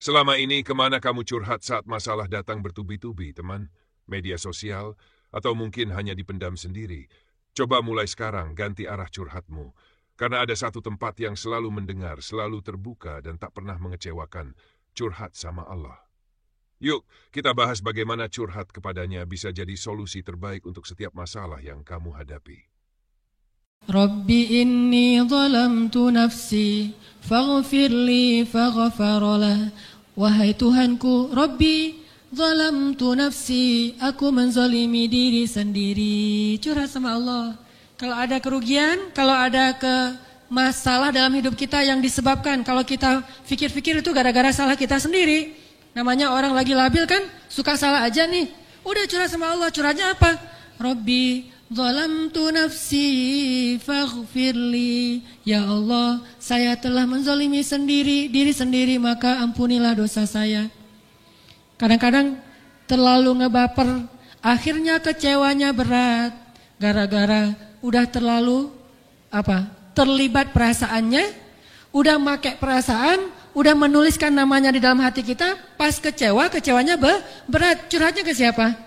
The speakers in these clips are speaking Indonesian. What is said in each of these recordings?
Selama ini kemana kamu curhat saat masalah datang bertubi-tubi, teman? Media sosial? Atau mungkin hanya dipendam sendiri? Coba mulai sekarang ganti arah curhatmu. Karena ada satu tempat yang selalu mendengar, selalu terbuka dan tak pernah mengecewakan. Curhat sama Allah. Yuk, kita bahas bagaimana curhat kepadanya bisa jadi solusi terbaik untuk setiap masalah yang kamu hadapi. Rabbi inni zalamtu nafsi faghfir li faghfaralah. Wahai Tuhanku, Rabbi zalamtu nafsi, aku menzalimi diri sendiri. Curhat sama Allah. Kalau ada kerugian, kalau ada masalah dalam hidup kita yang disebabkan, kalau kita pikir-pikir itu gara-gara salah kita sendiri. Namanya orang lagi labil kan, suka salah aja nih. Udah curhat sama Allah, curhatnya apa? Rabbi zalamtu nafsi faghfirli. Ya Allah, saya telah menzalimi diri sendiri, maka ampunilah dosa saya. Kadang-kadang terlalu ngebaper, akhirnya kecewanya berat. Gara-gara udah terlalu terlibat perasaannya, udah make perasaan, udah menuliskan namanya di dalam hati kita, pas kecewanya berat. Curhatnya ke siapa?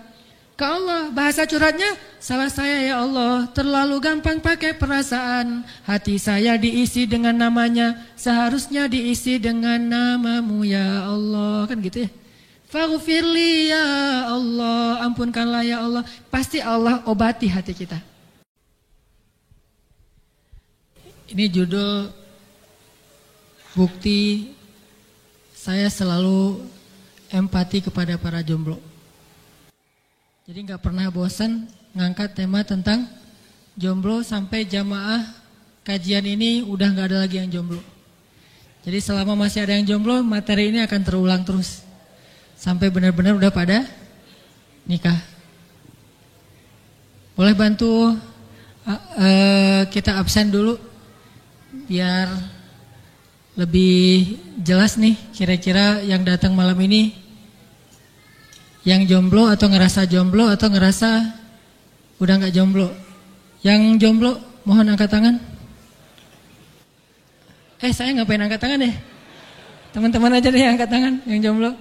Ke Allah. Bahasa curhatnya, salah saya ya Allah, terlalu gampang pakai perasaan. Hati saya diisi dengan namanya, seharusnya diisi dengan namamu ya Allah. Kan gitu ya. Faghfirli ya Allah, ampunkanlah ya Allah. Pasti Allah obati hati kita. Ini judul bukti saya selalu empati kepada para jomblo. Jadi gak pernah bosan ngangkat tema tentang jomblo sampai jamaah kajian ini udah gak ada lagi yang jomblo. Jadi selama masih ada yang jomblo, materi ini akan terulang terus. Sampai benar-benar udah pada nikah. Boleh bantu kita absen dulu biar lebih jelas nih kira-kira yang datang malam ini yang jomblo atau ngerasa jomblo atau ngerasa udah gak jomblo. Yang jomblo mohon angkat tangan. Saya ngapain angkat tangan ya? Teman-teman aja deh yang angkat tangan yang jomblo.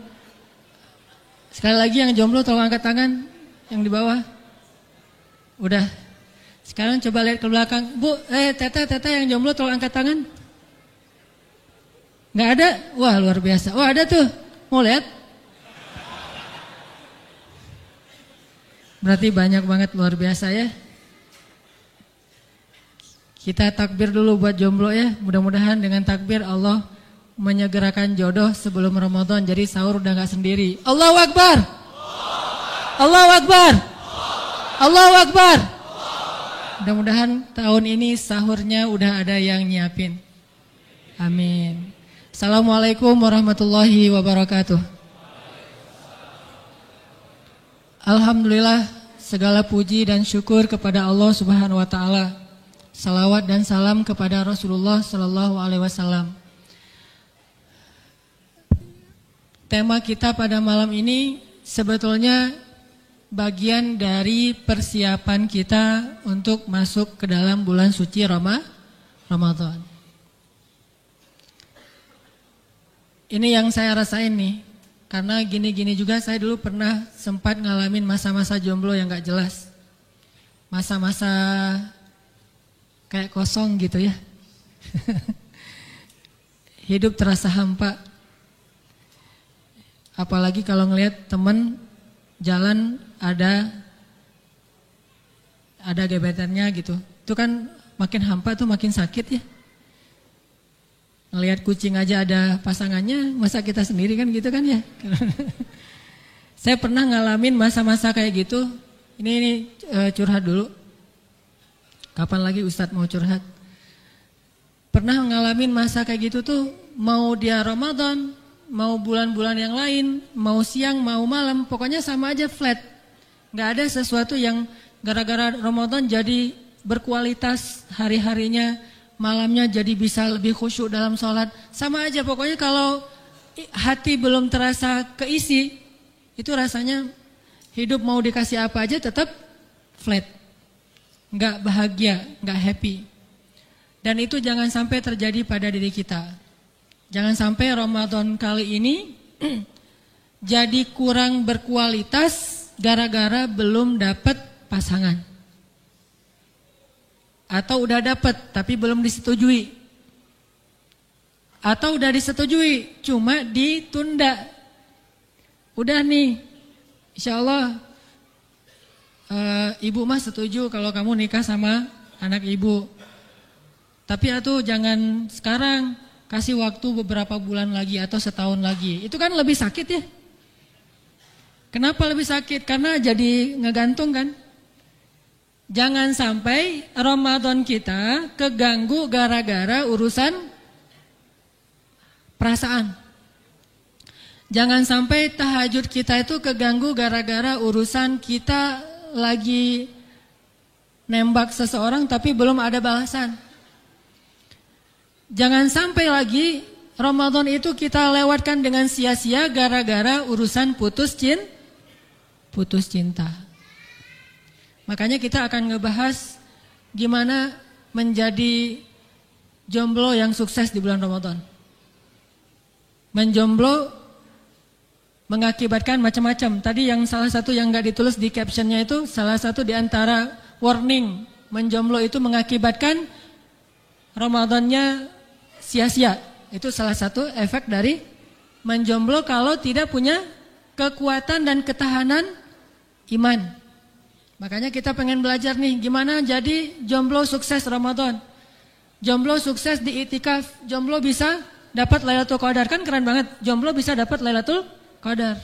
Sekali lagi yang jomblo tolong angkat tangan yang di bawah. Udah. Sekarang coba lihat ke belakang. Bu, teta yang jomblo tolong angkat tangan. Gak ada? Wah luar biasa. Wah ada tuh. Mau lihat? Berarti banyak banget, luar biasa ya. Kita takbir dulu buat jomblo ya. Mudah-mudahan dengan takbir Allah menyegerakan jodoh sebelum Ramadan. Jadi sahur udah gak sendiri. Allahu Akbar. Allahu Akbar. Allahu Akbar. Mudah-mudahan tahun ini sahurnya udah ada yang nyiapin. Amin. Assalamualaikum warahmatullahi wabarakatuh. Alhamdulillah, segala puji dan syukur kepada Allah Subhanahu wa taala. Salawat dan salam kepada Rasulullah sallallahu alaihi wasallam. Tema kita pada malam ini sebetulnya bagian dari persiapan kita untuk masuk ke dalam bulan suci Ramadan. Ini yang saya rasain nih. Karena gini-gini juga saya dulu pernah sempat ngalamin masa-masa jomblo yang gak jelas. Masa-masa kayak kosong gitu ya. Hidup terasa hampa. Apalagi kalau ngelihat temen jalan ada gebetannya gitu. Itu kan makin hampa tuh makin sakit ya. Ngelihat kucing aja ada pasangannya, masa kita sendiri kan gitu kan ya. Saya pernah ngalamin masa-masa kayak gitu. Ini curhat dulu. Kapan lagi Ustadz mau curhat? Pernah ngalamin masa kayak gitu tuh, mau dia Ramadan, mau bulan-bulan yang lain, mau siang, mau malam, pokoknya sama aja flat. Gak ada sesuatu yang gara-gara Ramadan jadi berkualitas hari-harinya, malamnya jadi bisa lebih khusyuk dalam sholat. Sama aja pokoknya kalau hati belum terasa keisi, itu rasanya hidup mau dikasih apa aja tetap flat. Gak bahagia, gak happy. Dan itu jangan sampai terjadi pada diri kita. Jangan sampai Ramadan kali ini jadi kurang berkualitas gara-gara belum dapat pasangan. Atau udah dapat tapi belum disetujui. Atau udah disetujui cuma ditunda. Udah nih, insya Allah ibu mah setuju kalau kamu nikah sama anak ibu. Tapi atuh jangan sekarang, kasih waktu beberapa bulan lagi atau setahun lagi. Itu kan lebih sakit ya. Kenapa lebih sakit? Karena jadi ngegantung kan. Jangan sampai Ramadan kita keganggu gara-gara urusan perasaan. Jangan sampai tahajud kita itu keganggu gara-gara urusan kita lagi nembak seseorang tapi belum ada balasan. Jangan sampai lagi Ramadan itu kita lewatkan dengan sia-sia gara-gara urusan putus cinta. Makanya kita akan ngebahas gimana menjadi jomblo yang sukses di bulan Ramadan. Menjomblo mengakibatkan macam-macam. Tadi yang salah satu yang gak ditulis di captionnya itu salah satu di antara warning. Menjomblo itu mengakibatkan Ramadannya sia-sia. Itu salah satu efek dari menjomblo kalau tidak punya kekuatan dan ketahanan iman. Makanya kita pengen belajar nih gimana jadi jomblo sukses Ramadan. Jomblo sukses di itikaf. Jomblo bisa dapat Lailatul Qadar. Kan keren banget. Jomblo bisa dapat Lailatul Qadar.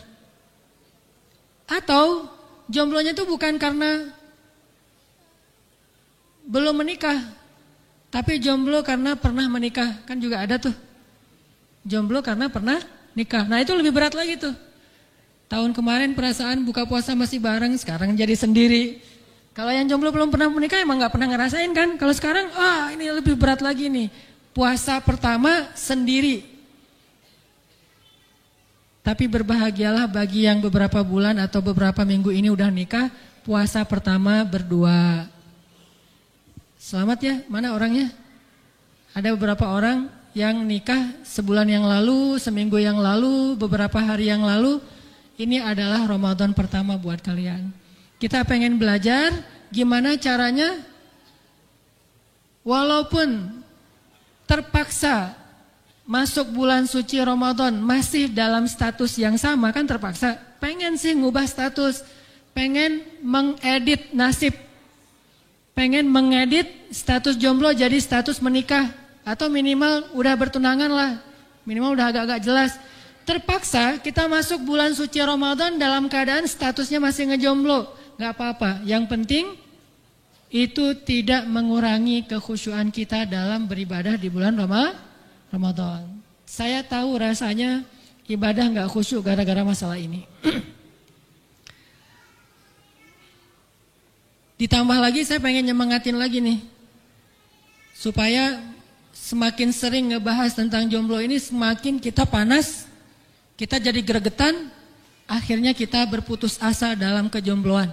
Atau jomblonya itu bukan karena belum menikah, tapi jomblo karena pernah menikah. Kan juga ada tuh. Jomblo karena pernah nikah. Nah itu lebih berat lagi tuh. Tahun kemarin perasaan buka puasa masih bareng, sekarang jadi sendiri. Kalau yang jomblo belum pernah menikah emang gak pernah ngerasain kan. Kalau sekarang, ini lebih berat lagi nih. Puasa pertama sendiri. Tapi berbahagialah bagi yang beberapa bulan atau beberapa minggu ini udah nikah. Puasa pertama berdua. Selamat ya, mana orangnya? Ada beberapa orang yang nikah sebulan yang lalu, seminggu yang lalu, beberapa hari yang lalu. Ini adalah Ramadan pertama buat kalian. Kita pengen belajar gimana caranya walaupun terpaksa masuk bulan suci Ramadan masih dalam status yang sama kan terpaksa. Pengen sih ngubah status, pengen mengedit nasib, pengen mengedit status jomblo jadi status menikah atau minimal udah bertunangan lah, minimal udah agak-agak jelas. Terpaksa kita masuk bulan suci Ramadan dalam keadaan statusnya masih ngejomblo. Gak apa-apa, yang penting itu tidak mengurangi kekhusyuan kita dalam beribadah di bulan Ramadan. Saya tahu rasanya ibadah gak khusyuk gara-gara masalah ini. Ditambah lagi saya pengen nyemangatin lagi nih. Supaya semakin sering ngebahas tentang jomblo ini semakin kita panas. Kita jadi gregetan, akhirnya kita berputus asa dalam kejombloan.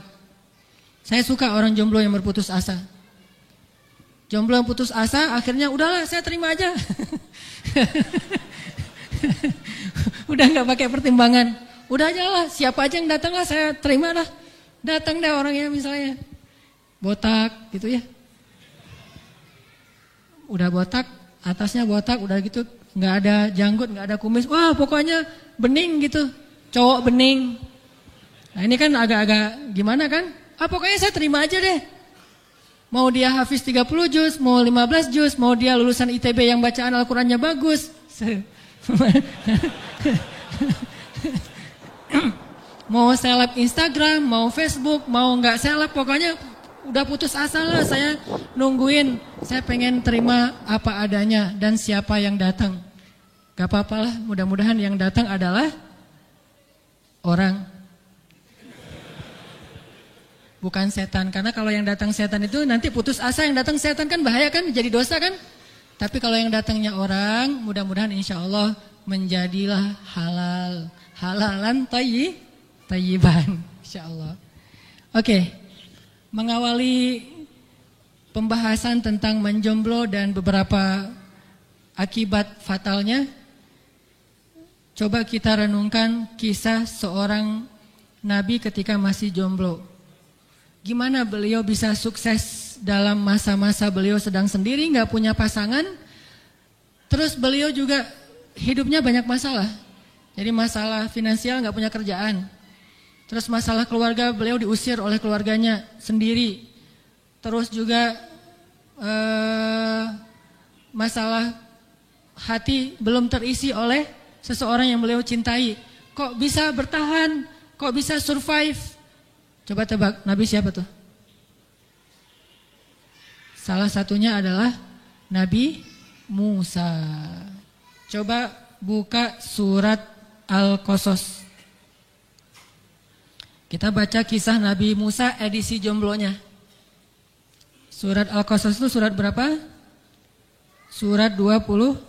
Saya suka orang jomblo yang berputus asa. Jomblo yang putus asa, akhirnya udahlah saya terima aja. Udah gak pakai pertimbangan. Udah aja lah, siapa aja yang datang lah saya terima lah. Datang deh orangnya misalnya. Botak gitu ya. Udah botak, atasnya botak, udah gitu. Gak ada janggut, gak ada kumis. Wah pokoknya bening gitu. Cowok bening. Nah ini kan agak-agak gimana kan. Pokoknya saya terima aja deh. Mau dia hafiz 30 juz, mau 15 juz, mau dia lulusan ITB yang bacaan Al-Qurannya bagus. Mau seleb Instagram, mau Facebook, mau gak seleb. Pokoknya udah putus asa lah, saya nungguin. Saya pengen terima apa adanya dan siapa yang datang. Gak apa-apa lah, mudah-mudahan yang datang adalah orang, bukan setan. Karena kalau yang datang setan itu nanti putus asa, yang datang setan kan bahaya kan, jadi dosa kan. Tapi kalau yang datangnya orang, mudah-mudahan insya Allah menjadilah halal, halalan tayyiban, insya Allah. Oke. Mengawali pembahasan tentang menjomblo dan beberapa akibat fatalnya, coba kita renungkan kisah seorang nabi ketika masih jomblo. Gimana beliau bisa sukses dalam masa-masa beliau sedang sendiri, gak punya pasangan. Terus beliau juga hidupnya banyak masalah. Jadi masalah finansial, gak punya kerjaan. Terus masalah keluarga, beliau diusir oleh keluarganya sendiri. Terus juga masalah hati belum terisi oleh seseorang yang beliau cintai. Kok bisa bertahan? Kok bisa survive? Coba tebak, Nabi siapa tuh? Salah satunya adalah Nabi Musa. Coba buka surat Al-Qasas. Kita baca kisah Nabi Musa edisi jomblonya. Surat Al-Qasas itu surat berapa? Surat 28.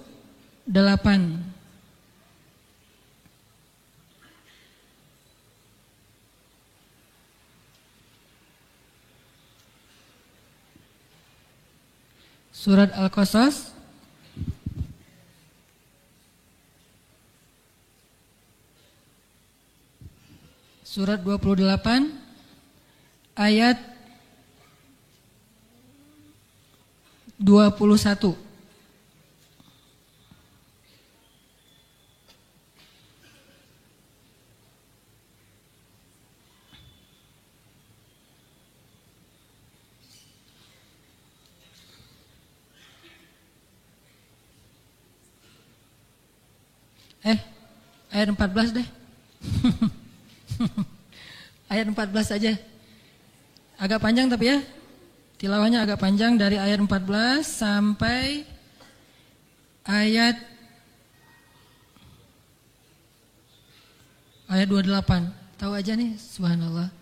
Surat Al-Qasas surat 28 ayat 21. Ayat 14 deh. Ayat 14 aja. Agak panjang tapi ya. Tilawahnya agak panjang dari ayat 14 sampai ayat 28. Tahu aja nih, subhanallah.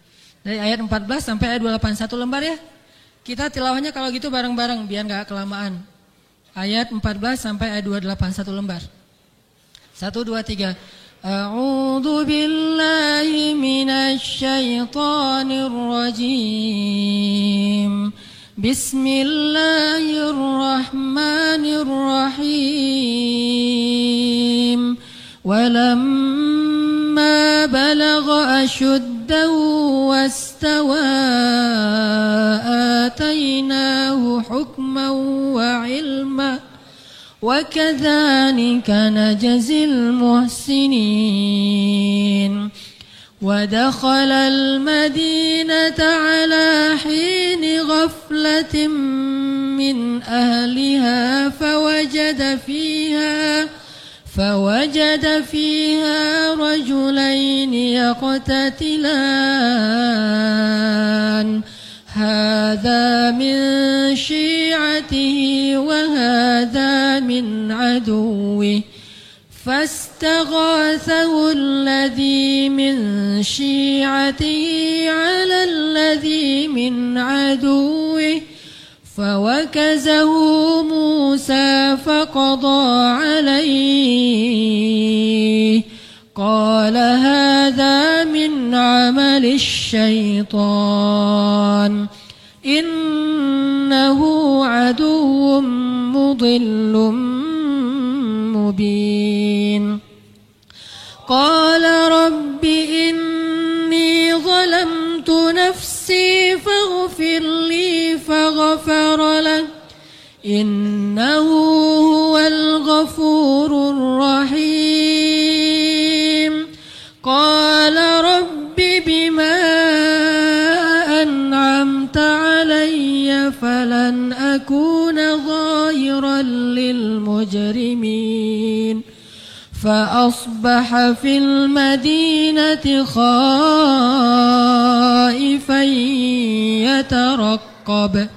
Dari ayat 14 sampai ayat 28, satu lembar ya. Kita tilawahnya kalau gitu bareng-bareng biar enggak kelamaan. Ayat 14 sampai ayat 28, satu lembar. 1, 2, 3. A'udzu billahi minasy syaithanir rajim. Bismillahirrahmanirrahim. Walamma balagha ashuddahu wastawa atainahu hukman wa ilma. وَكَذَلِكَ نَجْزِي الْمُحْسِنِينَ وَدَخَلَ الْمَدِينَةَ عَلَى حِينِ غَفْلَةٍ مِّنْ أَهْلِهَا فوجد فيها رجلين يقتتلان هذا من شيعته وهذا من عدوه فاستغاثه الذي من شيعته على الذي من عدوه فوكزه موسى فقضى عليه قال هذا من عمل الشيطان إنه عدو مضل مبين قال رب إني ظلمت نفسي فاغفر لي فغفر له إنه هو الغفور الرحيم قال رب بما أنعمت علي فلن أكون ظاهرا للمجرمين فأصبح في المدينة خائفا يترقب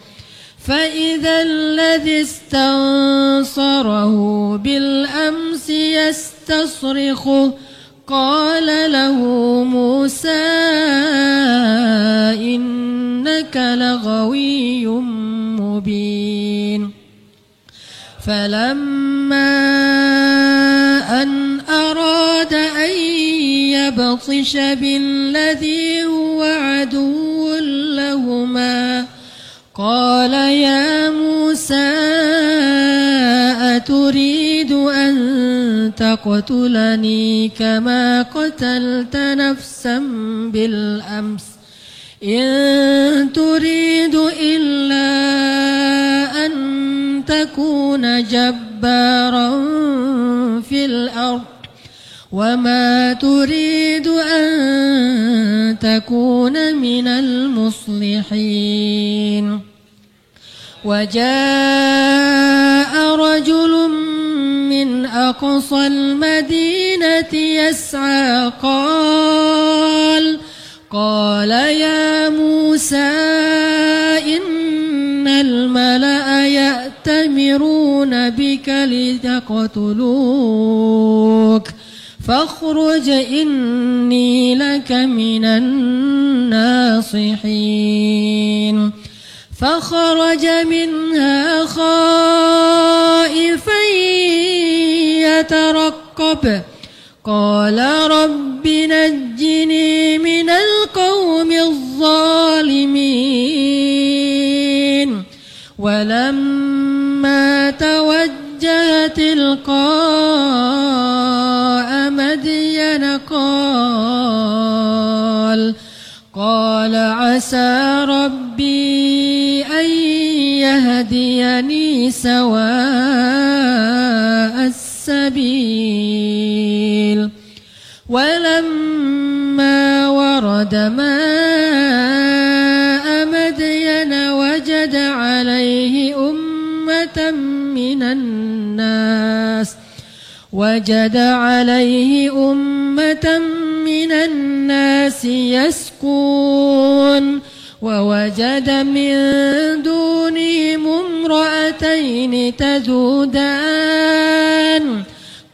فإذا الذي استنصره بالأمس يستصرخه قال له موسى إنك لغوي مبين فلما أن أراد أن يبطش بالذي هو عدو لهما قال يا موسى أتريد أن تقتلني كما قتلت نفسا بالأمس إن تريد إلا أن تكون جبارا في الأرض وما تريد أن تكون من المصلحين وجاء رجل من أقصى المدينة يسعى قال يا موسى إن الملأ يأتمرون بك ليقتلوك فاخرج إني لك من الناصحين فخرج منها خائفا يترقب قال رب نجني من القوم الظالمين ولما توجه تلقاء مدين قال عسى ربي أن يهديني سواء السبيل ولما ورد ماء مدين وجد عليه أمة من الناس يسقون ووجد من دونهم امرأتين تذودان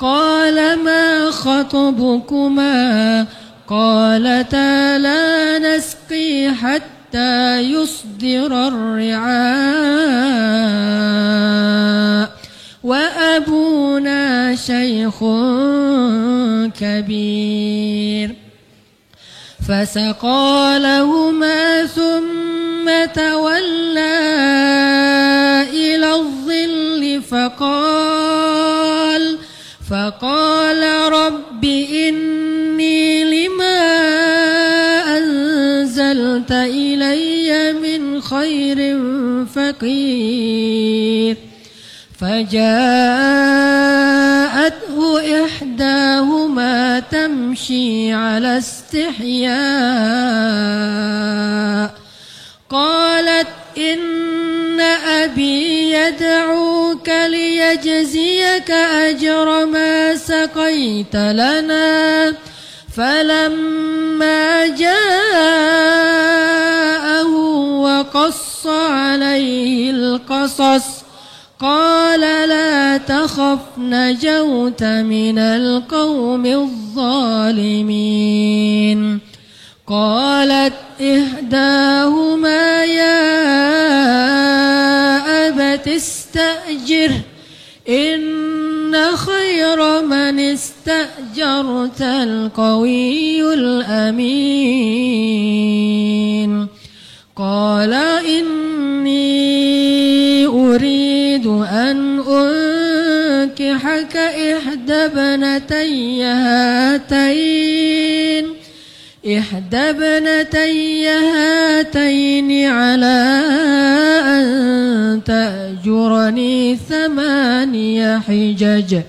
قال ما خطبكما قالتا لا نسقي حتى يصدر الرعاء وأبونا شيخ كبير فسقى لهما ثم تولى إلى الظل فقال رب إني لما أنزلت إلي من خير فقير فجاءته إحداهما تمشي على استحياء قالت إن أبي يدعوك ليجزيك أجر ما سقيت لنا فلما جاءه وقص عليه القصص قال لا تخف نجوت من القوم الظالمين قالت إحداهما يا أبت استأجر إن خير من استأجرت القوي الأمين قال إني أريد أن أنكحك إحدى ابنتي هاتين على أن تأجرني 8 حجج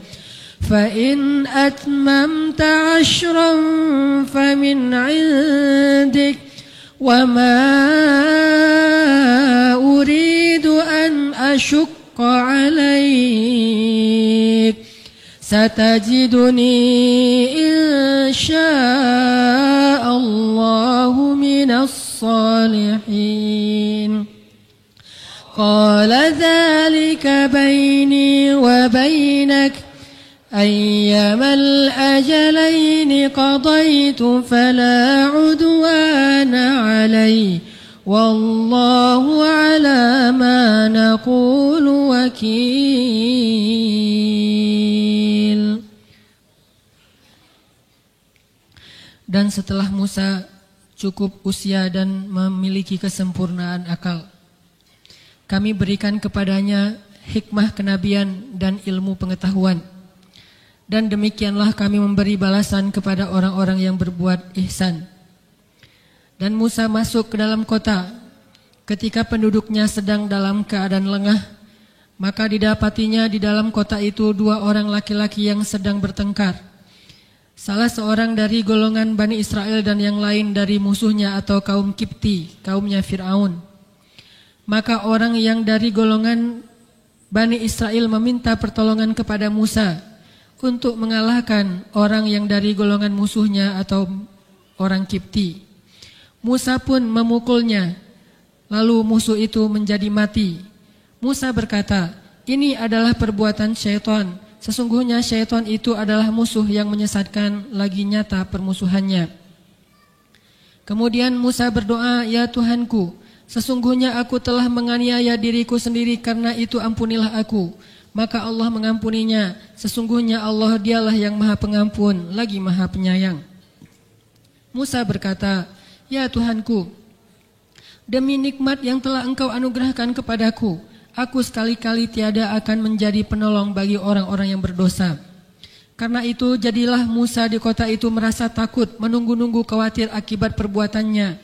فإن أتممت 10 فمن عندك وما أريد أن أشق عليك ستجدني إن شاء الله من الصالحين قال ذلك بيني وبينك أيما الأجلين قضيت فلا عدوان علي والله على ما نقول وكيل. Dan setelah Musa cukup usia dan memiliki kesempurnaan akal, kami berikan kepadanya hikmah kenabian dan ilmu pengetahuan. dan demikianlah kami memberi balasan kepada orang-orang yang berbuat ihsan. Dan Musa masuk ke dalam kota ketika penduduknya sedang dalam keadaan lengah, maka didapatinya di dalam kota itu 2 orang laki-laki yang sedang bertengkar. Salah seorang dari golongan Bani Israel dan yang lain dari musuhnya atau kaum Kipti, kaumnya Fir'aun. Maka orang yang dari golongan Bani Israel meminta pertolongan kepada Musa untuk mengalahkan orang yang dari golongan musuhnya atau orang Kipti. Musa pun memukulnya, lalu musuh itu menjadi mati. Musa berkata, "Ini adalah perbuatan syaitan. Sesungguhnya syaitan itu adalah musuh yang menyesatkan, lagi nyata permusuhannya." Kemudian Musa berdoa, "Ya Tuhanku, sesungguhnya aku telah menganiaya diriku sendiri, karena itu ampunilah aku." Maka Allah mengampuninya. Sesungguhnya Allah dialah yang maha pengampun, lagi maha penyayang. Musa berkata, "Ya Tuhanku, demi nikmat yang telah Engkau anugerahkan kepadaku, aku sekali-kali tiada akan menjadi penolong bagi orang-orang yang berdosa." Karena itu jadilah Musa di kota itu merasa takut, menunggu-nunggu khawatir akibat perbuatannya.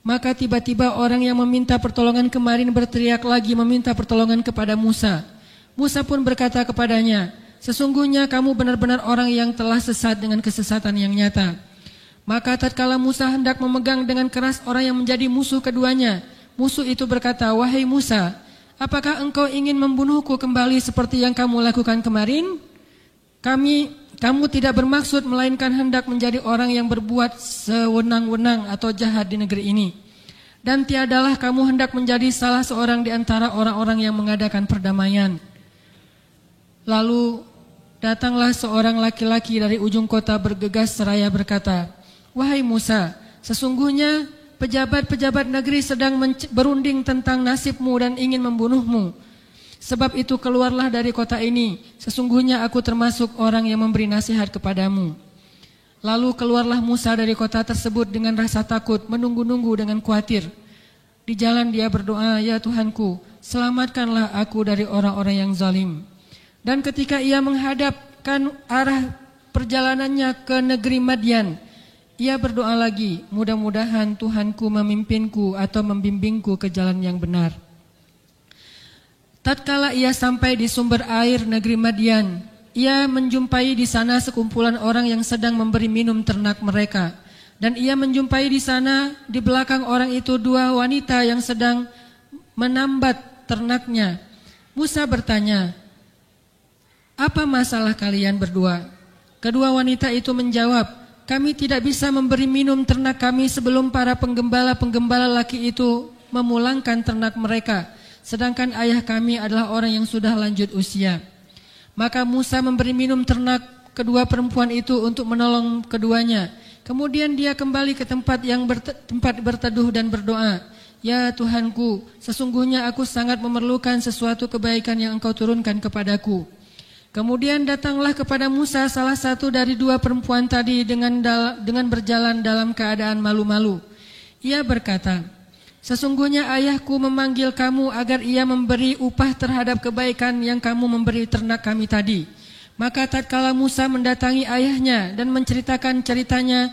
Maka tiba-tiba orang yang meminta pertolongan kemarin berteriak lagi meminta pertolongan kepada Musa. Musa pun berkata kepadanya, "Sesungguhnya kamu benar-benar orang yang telah sesat dengan kesesatan yang nyata." Maka tatkala Musa hendak memegang dengan keras orang yang menjadi musuh keduanya, musuh itu berkata, "Wahai Musa, apakah engkau ingin membunuhku kembali seperti yang kamu lakukan kemarin? Kamu tidak bermaksud melainkan hendak menjadi orang yang berbuat sewenang-wenang atau jahat di negeri ini. Dan tiadalah kamu hendak menjadi salah seorang di antara orang-orang yang mengadakan perdamaian." Lalu datanglah seorang laki-laki dari ujung kota bergegas seraya berkata, "Wahai Musa, sesungguhnya pejabat-pejabat negeri sedang berunding tentang nasibmu dan ingin membunuhmu. Sebab itu keluarlah dari kota ini. Sesungguhnya aku termasuk orang yang memberi nasihat kepadamu." Lalu keluarlah Musa dari kota tersebut dengan rasa takut, menunggu-nunggu dengan khawatir. Di jalan dia berdoa, "Ya Tuhanku, selamatkanlah aku dari orang-orang yang zalim." Dan ketika ia menghadapkan arah perjalanannya ke negeri Madian, ia berdoa lagi, "Mudah-mudahan Tuhanku memimpinku atau membimbingku ke jalan yang benar." Tatkala ia sampai di sumber air negeri Madian, ia menjumpai di sana sekumpulan orang yang sedang memberi minum ternak mereka. Dan ia menjumpai di sana di belakang orang itu 2 wanita yang sedang menambat ternaknya. Musa bertanya, "Apa masalah kalian berdua?" Kedua wanita itu menjawab, "Kami tidak bisa memberi minum ternak kami sebelum para penggembala-penggembala laki itu memulangkan ternak mereka. Sedangkan ayah kami adalah orang yang sudah lanjut usia." Maka Musa memberi minum ternak kedua perempuan itu untuk menolong keduanya. Kemudian dia kembali ke tempat berteduh dan berdoa, "Ya Tuhanku, sesungguhnya aku sangat memerlukan sesuatu kebaikan yang Engkau turunkan kepadaku." Kemudian datanglah kepada Musa salah satu dari 2 perempuan tadi dengan berjalan dalam keadaan malu-malu. Ia berkata, "Sesungguhnya ayahku memanggil kamu agar ia memberi upah terhadap kebaikan yang kamu memberi ternak kami tadi." Maka tatkala Musa mendatangi ayahnya dan menceritakan ceritanya,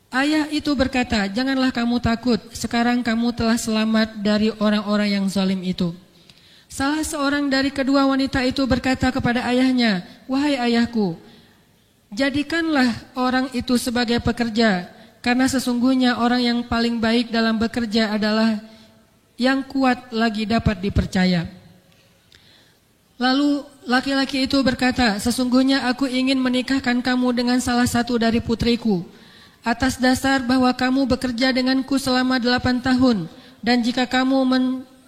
ayah itu berkata, "Janganlah kamu takut, sekarang kamu telah selamat dari orang-orang yang zalim itu." Salah seorang dari kedua wanita itu berkata kepada ayahnya, "Wahai ayahku, jadikanlah orang itu sebagai pekerja, karena sesungguhnya orang yang paling baik dalam bekerja adalah yang kuat lagi dapat dipercaya." Lalu laki-laki itu berkata, "Sesungguhnya aku ingin menikahkan kamu dengan salah satu dari putriku, atas dasar bahwa kamu bekerja denganku selama 8 tahun, dan jika kamu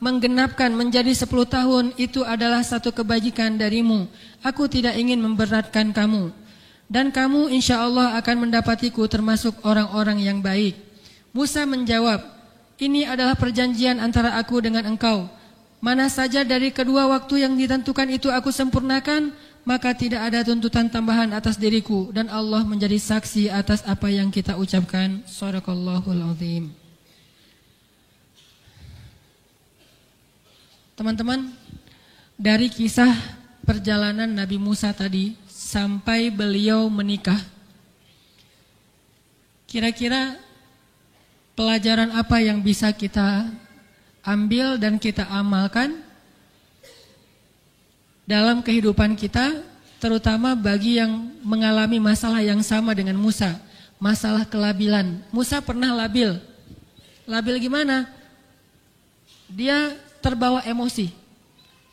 menggenapkan menjadi 10 tahun, itu adalah satu kebajikan darimu. Aku tidak ingin memberatkan kamu. Dan kamu insya Allah akan mendapatiku termasuk orang-orang yang baik." Musa menjawab, "Ini adalah perjanjian antara aku dengan engkau. Mana saja dari kedua waktu yang ditentukan itu aku sempurnakan, maka tidak ada tuntutan tambahan atas diriku, dan Allah menjadi saksi atas apa yang kita ucapkan." Shadaqallahul azim. Teman-teman, dari kisah perjalanan Nabi Musa tadi sampai beliau menikah. Kira-kira pelajaran apa yang bisa kita ambil dan kita amalkan dalam kehidupan kita, terutama bagi yang mengalami masalah yang sama dengan Musa, masalah kelabilan. Musa pernah labil. Labil gimana? Dia terbawa emosi.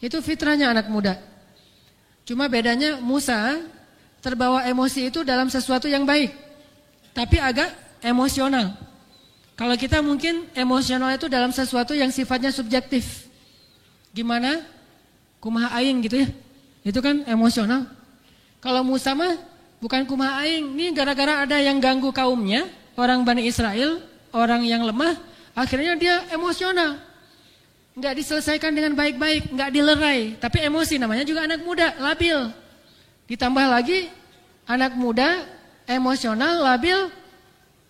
Itu fitrahnya anak muda. Cuma bedanya Musa terbawa emosi itu dalam sesuatu yang baik, tapi agak emosional. Kalau kita mungkin emosional itu dalam sesuatu yang sifatnya subjektif. Gimana? Kumaha aing gitu ya. Itu kan emosional. Kalau Musa mah bukan kumaha aing. Ini gara-gara ada yang ganggu kaumnya, orang Bani Israel, orang yang lemah, akhirnya dia emosional. Enggak diselesaikan dengan baik-baik, enggak dilerai, tapi emosi, namanya juga anak muda, labil. Ditambah lagi anak muda emosional, labil,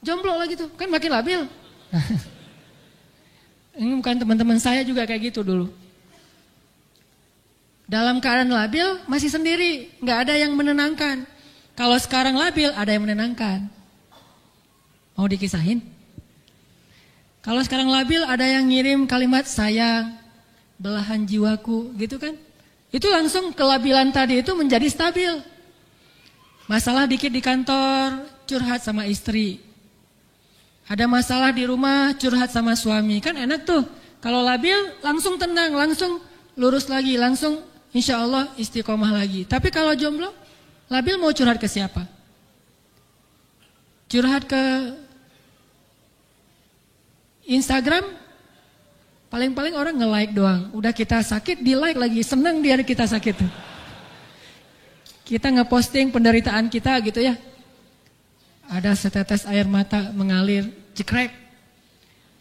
jomblo lagi tuh, kan makin labil. Ini bukan teman-teman saya juga kayak gitu dulu. Dalam keadaan labil masih sendiri, enggak ada yang menenangkan. Kalau sekarang labil ada yang menenangkan. Mau dikisahin? Kalau sekarang labil ada yang ngirim kalimat sayang, belahan jiwaku gitu kan. Itu langsung kelabilan tadi itu menjadi stabil. Masalah dikit di kantor, curhat sama istri. Ada masalah di rumah, curhat sama suami. Kan enak tuh. Kalau labil langsung tenang, langsung lurus lagi, langsung insya Allah istiqomah lagi. Tapi kalau jomblo, labil mau curhat ke siapa? Curhat ke Instagram, paling-paling orang nge-like doang. Udah kita sakit, di-like lagi. Senang dia kita sakit. Kita nge-posting penderitaan kita gitu ya. Ada setetes air mata mengalir, jekrek.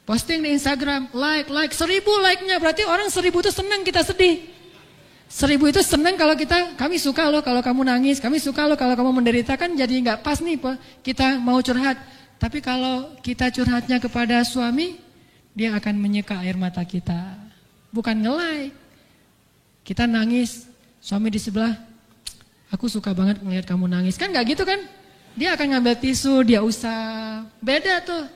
Posting di Instagram, like. 1000 like-nya, berarti orang 1000 itu senang kita sedih. 1000 itu senang kalau kami suka loh kalau kamu nangis, kami suka loh kalau kamu menderita, kan jadi gak pas nih kita mau curhat. Tapi kalau kita curhatnya kepada suami, dia akan menyeka air mata kita. Bukan nge-like. Kita nangis, suami di sebelah, aku suka banget melihat kamu nangis. Kan gak gitu kan? Dia akan ngambil tisu, dia usap. Beda tuh.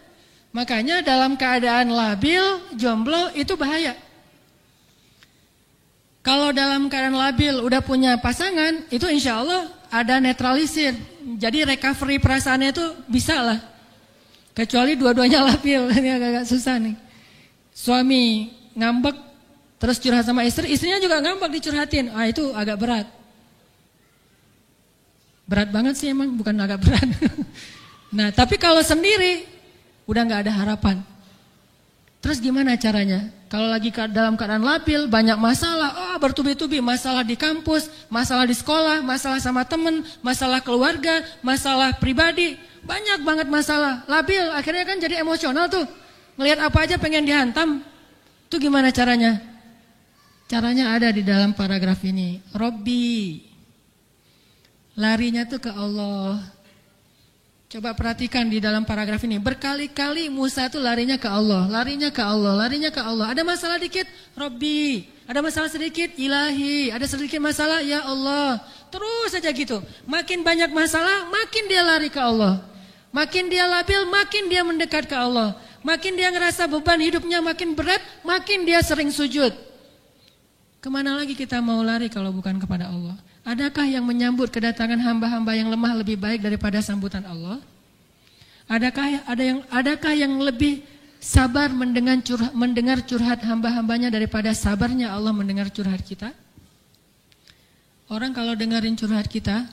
Makanya dalam keadaan labil, jomblo itu bahaya. Kalau dalam keadaan labil udah punya pasangan, itu insya Allah ada netralisir. Jadi recovery perasaannya itu bisa lah. Kecuali dua-duanya labil, ini agak susah nih. Suami ngambek, terus curhat sama istri, istrinya juga ngambek dicurhatin. Itu agak berat. Berat banget sih emang, bukan agak berat. Nah, tapi kalau sendiri, udah gak ada harapan. Terus gimana caranya? Kalau lagi dalam keadaan labil, banyak masalah, bertubi-tubi. Masalah di kampus, masalah di sekolah, masalah sama temen, masalah keluarga, masalah pribadi. Banyak banget masalah, labil, akhirnya kan jadi emosional tuh. Ngelihat apa aja pengen dihantam. Itu gimana caranya? Caranya ada di dalam paragraf ini. Robbi. Larinya tuh ke Allah. Coba perhatikan di dalam paragraf ini. Berkali-kali Musa tuh larinya ke Allah. Larinya ke Allah, larinya ke Allah. Ada masalah dikit, Robbi. Ada masalah sedikit, Ilahi. Ada sedikit masalah, ya Allah. Terus saja gitu. Makin banyak masalah, makin dia lari ke Allah. Makin dia labil, makin dia mendekat ke Allah. Makin dia ngerasa beban hidupnya makin berat, makin dia sering sujud. Kemana lagi kita mau lari kalau bukan kepada Allah? Adakah yang menyambut kedatangan hamba-hamba yang lemah lebih baik daripada sambutan Allah? Adakah yang lebih sabar mendengar curhat hamba-hambanya daripada sabarnya Allah mendengar curhat kita? Orang kalau dengerin curhat kita,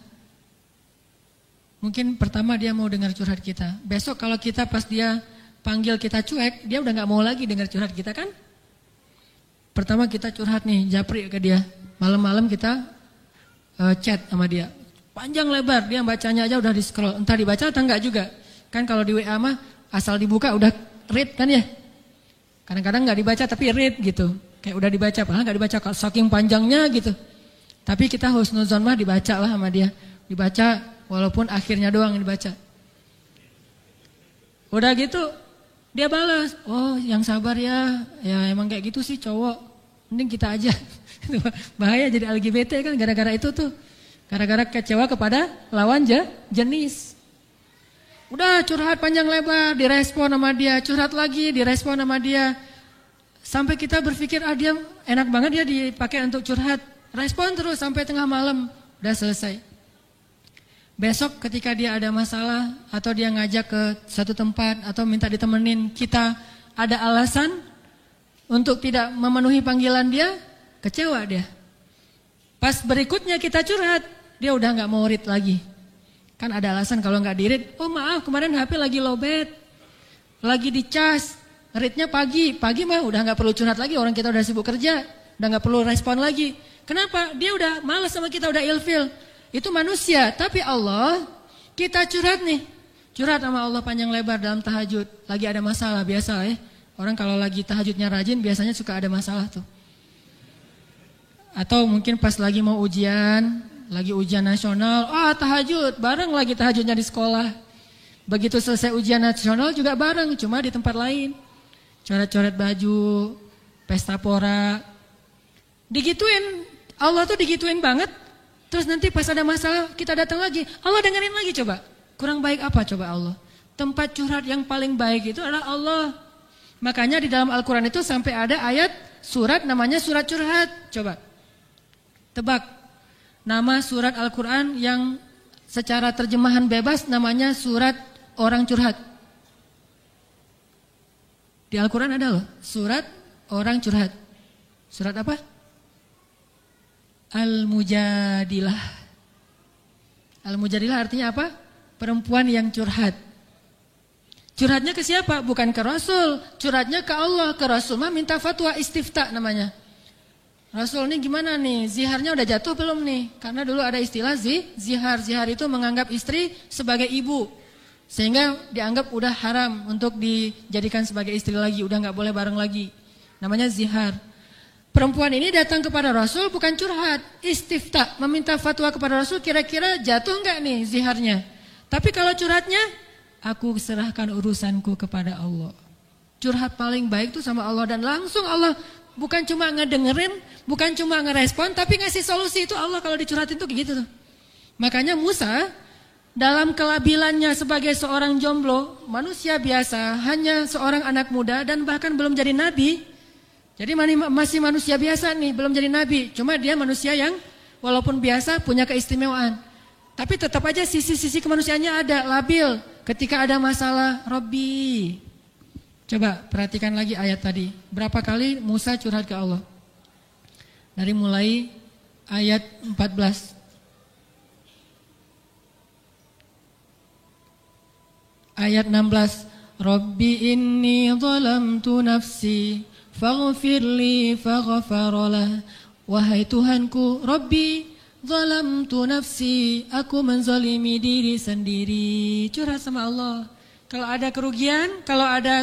mungkin pertama dia mau dengar curhat kita. Besok kalau kita pas dia panggil kita cuek, dia udah gak mau lagi dengar curhat kita kan? Pertama kita curhat nih, japri ke dia. Malam-malam kita chat sama dia. Panjang lebar, dia bacanya aja udah di scroll. Entah dibaca atau enggak juga. Kan kalau di WA mah asal dibuka udah read kan ya. Kadang-kadang gak dibaca tapi read gitu. Kayak udah dibaca, padahal gak dibaca saking panjangnya gitu. Tapi kita husnuzon mah dibaca lah sama dia. Dibaca walaupun akhirnya doang yang dibaca. Udah gitu dia balas, oh yang sabar ya. Ya emang kayak gitu sih cowok. Mending kita aja. Bahaya jadi LGBT kan gara-gara itu tuh. Gara-gara kecewa kepada lawan jenis. Udah curhat panjang lebar, direspon sama dia, curhat lagi, direspon sama dia. Sampai kita berpikir, dia enak banget dia dipakai untuk curhat. Respon terus sampai tengah malam, udah selesai. Besok ketika dia ada masalah, atau dia ngajak ke satu tempat, atau minta ditemenin, kita ada alasan untuk tidak memenuhi panggilan dia, kecewa dia. Pas berikutnya kita curhat, dia udah gak mau read lagi. Kan ada alasan kalau gak di-read, oh maaf kemarin HP lagi lowbat, lagi dicas, readnya pagi mah udah gak perlu curhat lagi, orang kita udah sibuk kerja, udah gak perlu respon lagi. Kenapa? Dia udah malas sama kita, udah ilfil. Itu manusia, tapi Allah, kita curhat nih, curhat sama Allah panjang lebar dalam tahajud, lagi ada masalah, biasa ya. Orang kalau lagi tahajudnya rajin biasanya suka ada masalah tuh. Atau mungkin pas lagi mau ujian, lagi ujian nasional, tahajud, bareng lagi tahajudnya di sekolah. Begitu selesai ujian nasional juga bareng, cuma di tempat lain. Coret-coret baju, pesta pora. Digituin, Allah tuh digituin banget. Terus nanti pas ada masalah kita datang lagi, Allah dengerin lagi coba. Kurang baik apa coba Allah? Tempat curhat yang paling baik itu adalah Allah. Makanya di dalam Al-Quran itu sampai ada ayat surat namanya surat curhat. Coba tebak nama surat Al-Quran yang secara terjemahan bebas namanya surat orang curhat. Di Al-Quran ada loh, surat orang curhat. Surat apa? Al-Mujadilah. Al-Mujadilah artinya apa? Perempuan yang curhat. Curhatnya ke siapa? Bukan ke Rasul, curhatnya ke Allah. Ke Rasul mah minta fatwa istifta namanya. Rasul ini gimana nih? Ziharnya udah jatuh belum nih? Karena dulu ada istilah zihar. Zihar itu menganggap istri sebagai ibu. Sehingga dianggap udah haram untuk dijadikan sebagai istri lagi. Udah gak boleh bareng lagi. Namanya zihar. Perempuan ini datang kepada Rasul bukan curhat. Istifta, meminta fatwa kepada Rasul kira-kira jatuh gak nih ziharnya. Tapi kalau curhatnya, aku serahkan urusanku kepada Allah. Curhat paling baik itu sama Allah. Dan langsung Allah bukan cuma ngedengerin, bukan cuma ngerespon, tapi ngasih solusi. Itu Allah kalau dicurhatin tuh gitu tuh. Makanya Musa dalam kelabilannya sebagai seorang jomblo, manusia biasa, hanya seorang anak muda dan bahkan belum jadi nabi. Jadi masih manusia biasa nih, belum jadi nabi. Cuma dia manusia yang walaupun biasa punya keistimewaan. Tapi tetap aja sisi-sisi kemanusiaannya ada, labil. Ketika ada masalah, Robbi. Coba perhatikan lagi ayat tadi. Berapa kali Musa curhat ke Allah? Dari mulai ayat 14. Ayat 16. Rabbi inni zalamtu nafsi faghfirli faghfaralah. Wahai Tuhanku, Rabbi zalamtu nafsi, aku menzalimi diri sendiri. Curhat sama Allah. Kalau ada kerugian, kalau ada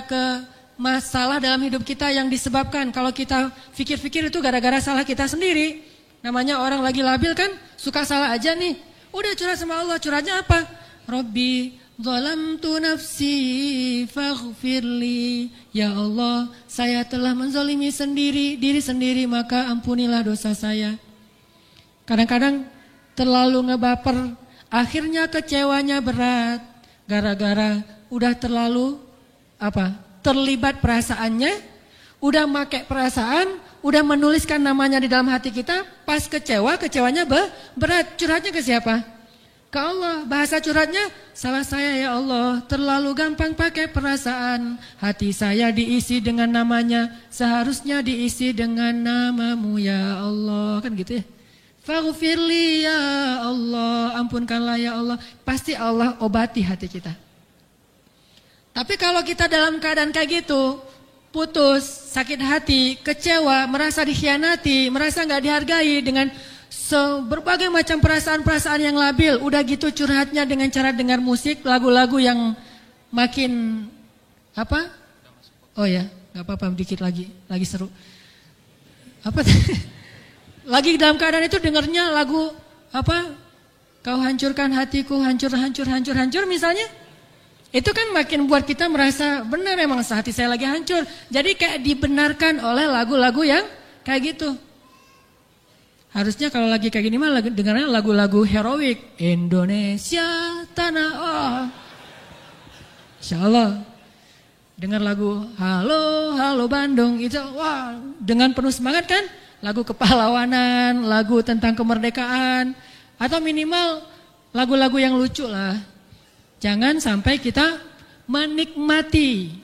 masalah dalam hidup kita yang disebabkan, kalau kita pikir-pikir itu gara-gara salah kita sendiri. Namanya orang lagi labil kan, suka salah aja nih. Udah curhat sama Allah, curhatnya apa? Rabbi zalamtu nafsi faghfirli. Ya Allah, saya telah menzalimi diri sendiri, maka ampunilah dosa saya. Kadang-kadang terlalu ngebaper, akhirnya kecewanya berat. Gara-gara udah terlalu terlibat perasaannya, udah make perasaan, udah menuliskan namanya di dalam hati kita, pas kecewanya berat. Curhatnya ke siapa? Ke Allah. Bahasa curhatnya, salah saya ya Allah, terlalu gampang pakai perasaan. Hati saya diisi dengan namanya, seharusnya diisi dengan namamu ya Allah. Kan gitu ya. Faghfirli ya Allah, ampunkanlah ya Allah. Pasti Allah obati hati kita. Tapi kalau kita dalam keadaan kayak gitu, putus, sakit hati, kecewa, merasa dikhianati, merasa gak dihargai dengan berbagai macam perasaan-perasaan yang labil. Udah gitu curhatnya dengan cara dengar musik, lagu-lagu yang makin Oh ya, gak apa-apa, dikit lagi seru. Lagi dalam keadaan itu dengarnya lagu kau hancurkan hatiku, hancur misalnya. Itu kan makin buat kita merasa benar emang hati saya lagi hancur. Jadi kayak dibenarkan oleh lagu-lagu yang kayak gitu. Harusnya kalau lagi kayak gini mah dengarnya lagu-lagu heroik. Indonesia tanah Insya Allah. Dengar lagu Halo Halo Bandung itu wah dengan penuh semangat kan? Lagu kepahlawanan, lagu tentang kemerdekaan, atau minimal lagu-lagu yang lucu lah. Jangan sampai kita menikmati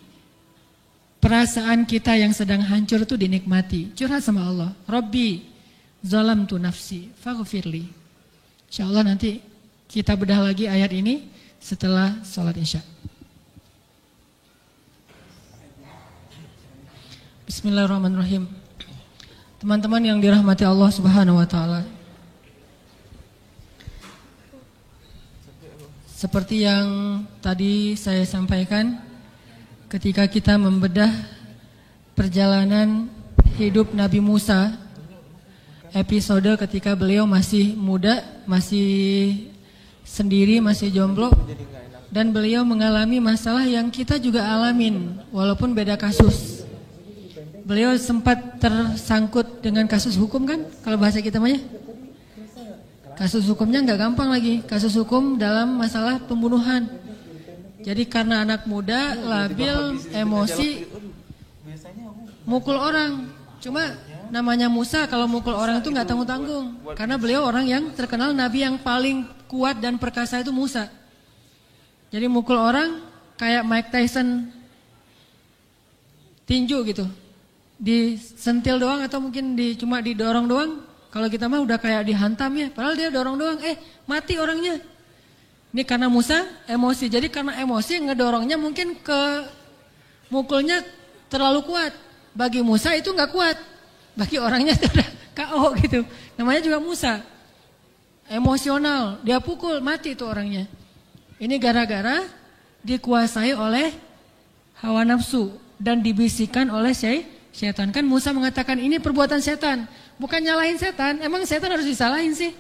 perasaan kita yang sedang hancur itu dinikmati. Curhat sama Allah. Rabbi zalamtu nafsi faghfirli. Insyaallah nanti kita bedah lagi ayat ini setelah sholat isya. Bismillahirrahmanirrahim. Teman-teman yang dirahmati Allah Subhanahu wa taala. Seperti yang tadi saya sampaikan, ketika kita membedah perjalanan hidup Nabi Musa, episode ketika beliau masih muda, masih sendiri, masih jomblo, dan beliau mengalami masalah yang kita juga alamin, walaupun beda kasus. Beliau sempat tersangkut dengan kasus hukum kan, kalau bahasa kita mah ya. Kasus hukumnya nggak gampang lagi, kasus hukum dalam masalah pembunuhan. Jadi karena anak muda, labil, emosi, mukul orang. Cuma namanya Musa kalau mukul orang itu nggak tanggung-tanggung. Karena beliau orang yang terkenal nabi yang paling kuat dan perkasa itu Musa. Jadi mukul orang kayak Mike Tyson tinju gitu. Disentil doang atau mungkin cuma didorong doang. Kalau kita mah udah kayak dihantam ya. Padahal dia dorong doang, mati orangnya. Ini karena Musa emosi. Jadi karena emosi ngedorongnya mungkin mukulnya terlalu kuat. Bagi Musa itu nggak kuat. Bagi orangnya itu udah KO gitu. Namanya juga Musa. Emosional, dia pukul, mati itu orangnya. Ini gara-gara dikuasai oleh hawa nafsu dan dibisikkan oleh setan. Kan Musa mengatakan ini perbuatan setan. Bukan nyalahin setan, emang setan harus disalahin sih?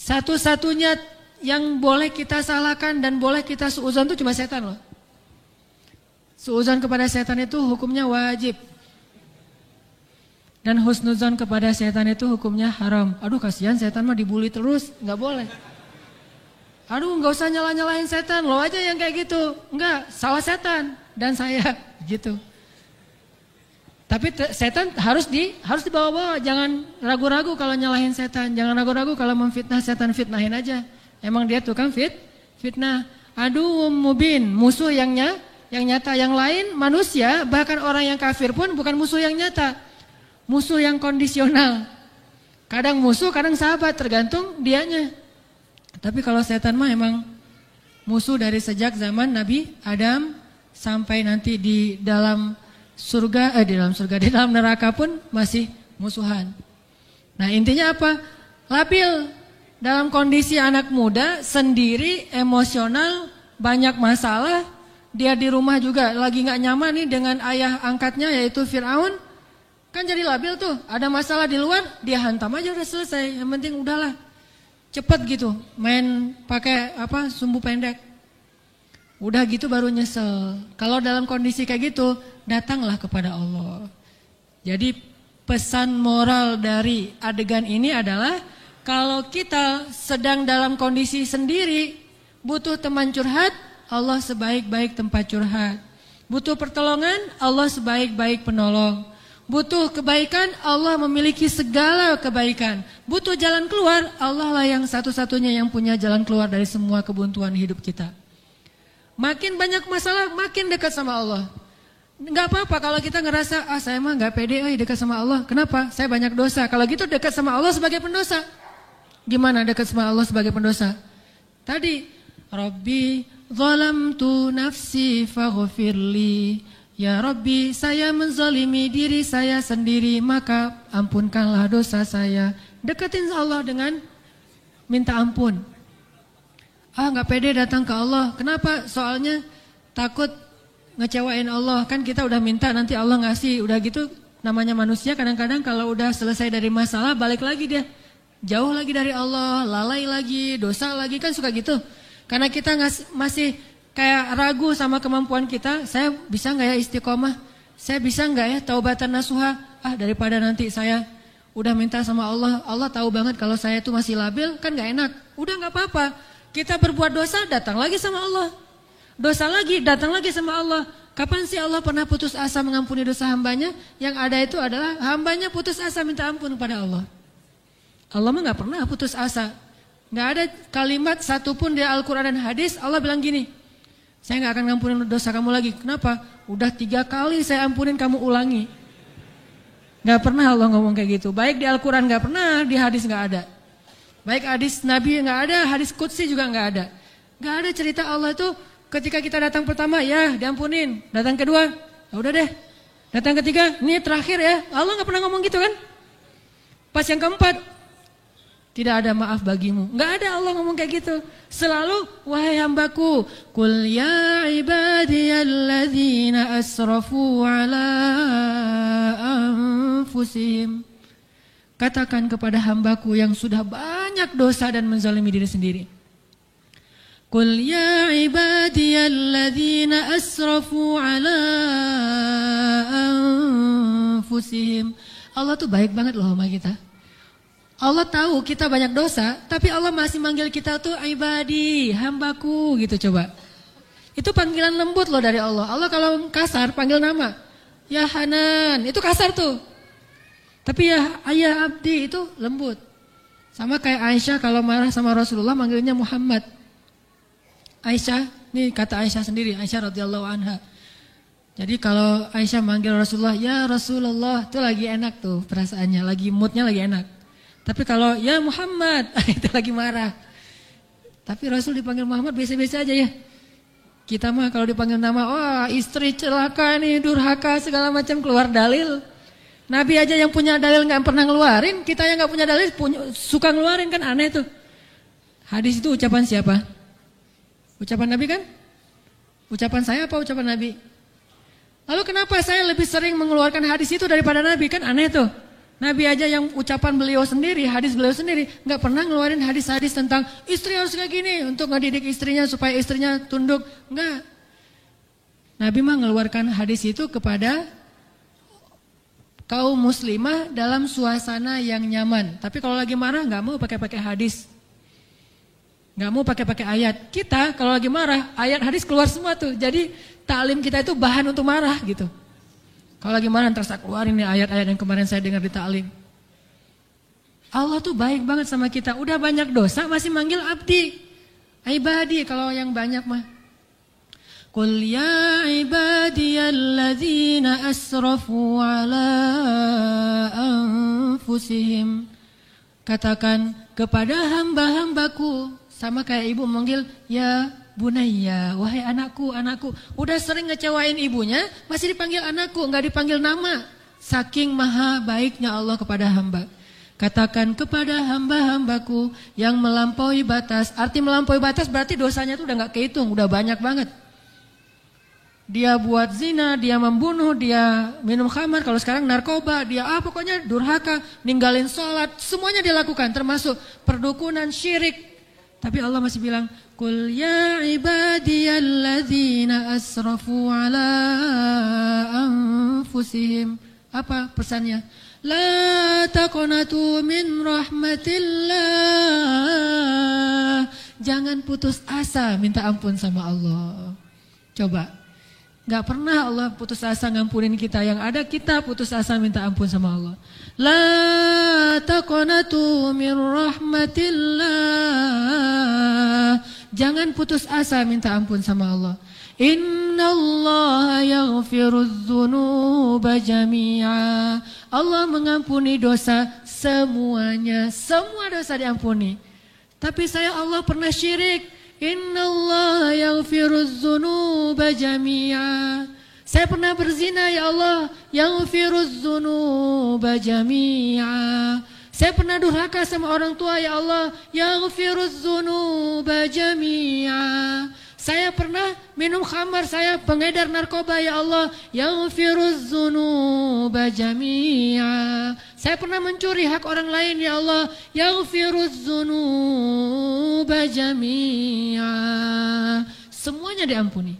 Satu-satunya yang boleh kita salahkan dan boleh kita suudzon itu cuma setan loh. Suudzon kepada setan itu hukumnya wajib. Dan husnuzon kepada setan itu hukumnya haram. Aduh kasihan setan mah dibully terus, nggak boleh. Aduh nggak usah nyalahin setan, lo aja yang kayak gitu. Enggak, salah setan dan saya gitu. Tapi setan harus dibawa-bawa, jangan ragu-ragu kalau nyalahin setan, jangan ragu-ragu kalau memfitnah setan, fitnahin aja. Emang dia tukang fitnah. Aduh mubin, musuh yang nyata. Yang lain manusia, bahkan orang yang kafir pun bukan musuh yang nyata. Musuh yang kondisional. Kadang musuh, kadang sahabat, tergantung dianya. Tapi kalau setan mah emang musuh dari sejak zaman Nabi Adam sampai nanti di dalam di dalam neraka pun masih musuhan. Nah intinya apa? Labil dalam kondisi anak muda, sendiri, emosional, banyak masalah. Dia di rumah juga lagi gak nyaman nih dengan ayah angkatnya yaitu Fir'aun. Kan jadi labil tuh, ada masalah di luar, dia hantam aja udah selesai. Yang penting udahlah, cepet gitu, main pakai sumbu pendek. Udah gitu baru nyesel. Kalau dalam kondisi kayak gitu, datanglah kepada Allah. Jadi pesan moral dari adegan ini adalah kalau kita sedang dalam kondisi sendiri, butuh teman curhat, Allah sebaik-baik tempat curhat. Butuh pertolongan, Allah sebaik-baik penolong. Butuh kebaikan, Allah memiliki segala kebaikan. Butuh jalan keluar, Allah lah yang satu-satunya yang punya jalan keluar dari semua kebuntuan hidup kita. Makin banyak masalah, makin dekat sama Allah. Enggak apa-apa kalau kita ngerasa, saya mah enggak pede dekat sama Allah. Kenapa? Saya banyak dosa. Kalau gitu dekat sama Allah sebagai pendosa. Gimana dekat sama Allah sebagai pendosa? Tadi, Rabbi zalamtu nafsi faghfirli. Ya Rabbi, saya menzalimi diri saya sendiri, maka ampunkanlah dosa saya. Deketin Allah dengan minta ampun. Nggak pede datang ke Allah. Kenapa? Soalnya takut ngecewain Allah. Kan kita udah minta nanti Allah ngasih. Udah gitu namanya manusia kadang-kadang kalau udah selesai dari masalah balik lagi dia. Jauh lagi dari Allah, lalai lagi, dosa lagi, kan suka gitu. Karena kita masih kayak ragu sama kemampuan kita. Saya bisa nggak ya istiqomah? Saya bisa nggak ya taubatan nasuha? Daripada nanti saya Udah minta sama Allah, Allah tahu banget kalau saya itu masih labil, kan gak enak. Udah gak apa-apa, kita berbuat dosa, datang lagi sama Allah. Dosa lagi, datang lagi sama Allah. Kapan sih Allah pernah putus asa mengampuni dosa hambanya? Yang ada itu adalah hambanya putus asa minta ampun kepada Allah. Allah mah gak pernah putus asa. Gak ada kalimat satupun di Al-Quran dan hadis, Allah bilang gini, saya gak akan ngampunin dosa kamu lagi. Kenapa? Udah 3 kali saya ampunin, kamu ulangi. Gak pernah Allah ngomong kayak gitu. Baik di Al-Quran gak pernah, di hadis gak ada. Baik hadis Nabi gak ada, hadis Qudsi juga gak ada. Gak ada cerita Allah itu ketika kita datang pertama, ya diampunin. Datang kedua, ya udah deh. Datang ketiga, ini terakhir ya. Allah gak pernah ngomong gitu kan. Pas yang keempat, tidak ada maaf bagimu. Gak ada Allah ngomong kayak gitu. Selalu, wahai hambaku, Qul ya ibadiyalladzina asrafu ala anfusihim. Katakan kepada hambaku yang sudah banyak dosa dan menzalimi diri sendiri. Qul ya ibadiyalladzina asrafu ala anfusihim. Allah tuh baik banget loh sama kita. Allah tahu kita banyak dosa, tapi Allah masih manggil kita tuh ibadi, hambaku gitu coba. Itu panggilan lembut loh dari Allah. Allah kalau kasar panggil nama, ya Hanan, itu kasar tuh. Tapi ya ayah abdi itu lembut. Sama kayak Aisyah kalau marah sama Rasulullah manggilnya Muhammad. Aisyah, nih kata Aisyah sendiri, Aisyah radhiyallahu anha. Jadi kalau Aisyah manggil Rasulullah, ya Rasulullah, itu lagi enak tuh perasaannya, lagi moodnya lagi enak. Tapi kalau ya Muhammad, itu lagi marah. Tapi Rasul dipanggil Muhammad biasa-biasa aja ya. Kita mah kalau dipanggil nama, wah istri celaka nih, durhaka segala macam, keluar dalil. Nabi aja yang punya dalil gak pernah ngeluarin, kita yang gak punya dalil suka ngeluarin, kan aneh tuh. Hadis itu ucapan siapa? Ucapan Nabi kan? Ucapan saya apa ucapan Nabi? Lalu kenapa saya lebih sering mengeluarkan hadis itu daripada Nabi? Kan aneh tuh. Nabi aja yang ucapan beliau sendiri, hadis beliau sendiri, gak pernah ngeluarin hadis-hadis tentang istri harus kayak gini untuk ngedidik istrinya supaya istrinya tunduk. Enggak. Nabi mah ngeluarkan hadis itu kepada kaum muslimah dalam suasana yang nyaman. Tapi kalau lagi marah gak mau pakai hadis. Gak mau pakai ayat. Kita kalau lagi marah, ayat hadis keluar semua tuh. Jadi taklim kita itu bahan untuk marah gitu. Kalau lagi marah terus saya keluarin nih ayat-ayat yang kemarin saya dengar di taklim. Allah tuh baik banget sama kita. Udah banyak dosa masih manggil abdi. Ibadi kalau yang banyak mah. Qul ya ibadiyalladzina asrafu ala anfusihim. Katakan kepada hamba-hambaku. Sama kayak ibu manggil ya Bunayya, wahai anakku, anakku. Udah sering ngecewain ibunya, masih dipanggil anakku, enggak dipanggil nama. Saking maha baiknya Allah kepada hamba. Katakan kepada hamba-hambaku yang melampaui batas. Arti melampaui batas berarti dosanya tuh udah enggak kehitung, udah banyak banget. Dia buat zina, dia membunuh, dia minum khamar, kalau sekarang narkoba, dia pokoknya durhaka, ninggalin sholat, semuanya dilakukan termasuk perdukunan, syirik. Tapi Allah masih bilang, Qul ya ibadiyalladzina asrafu ala anfusihim. Apa pesannya? La taqnatu min rahmatillah. Jangan putus asa minta ampun sama Allah. Coba. Gak pernah Allah putus asa ngampunin kita. Yang ada kita putus asa minta ampun sama Allah. La taqnatu min rahmatillah. Jangan putus asa minta ampun sama Allah. Innallaha yaghfirudz dzunuba jami'a. Allah mengampuni dosa semuanya. Semua dosa diampuni. Tapi Allah pernah syirik. Innallaha yaghfirudz dzunuba jami'a. Saya pernah berzina ya Allah. Yaghfirudz dzunuba jami'a. Saya pernah durhaka sama orang tua ya Allah. Yaghfirudz dzunuba jami'a. Saya pernah minum khamar, saya pengedar narkoba ya Allah. Yaghfirudz dzunuba jami'a. Saya pernah mencuri hak orang lain ya Allah. Yaghfirudz dzunuba jami'a. Semuanya diampuni.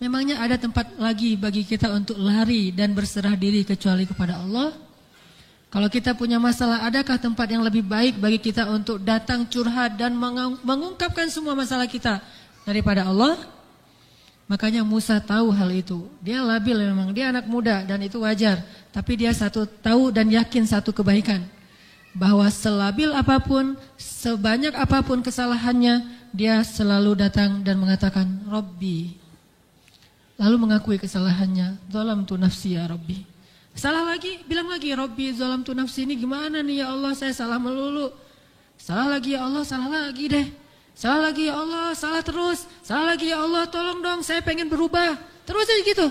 Memangnya ada tempat lagi bagi kita untuk lari dan berserah diri kecuali kepada Allah? Kalau kita punya masalah, adakah tempat yang lebih baik bagi kita untuk datang curhat dan mengungkapkan semua masalah kita daripada Allah? Makanya Musa tahu hal itu. Dia labil memang, dia anak muda dan itu wajar. Tapi dia tahu dan yakin satu kebaikan. Bahwa selabil apapun, sebanyak apapun kesalahannya, dia selalu datang dan mengatakan, Rabbi. Lalu mengakui kesalahannya, zalamtu nafsi ya Rabbi. Salah lagi, bilang lagi, Rabbi zalamtu nafsi, ini gimana nih ya Allah, saya salah melulu. Salah lagi ya Allah, salah lagi deh. Salah lagi ya Allah, salah terus. Salah lagi ya Allah, tolong dong, saya pengen berubah. Terus aja gitu.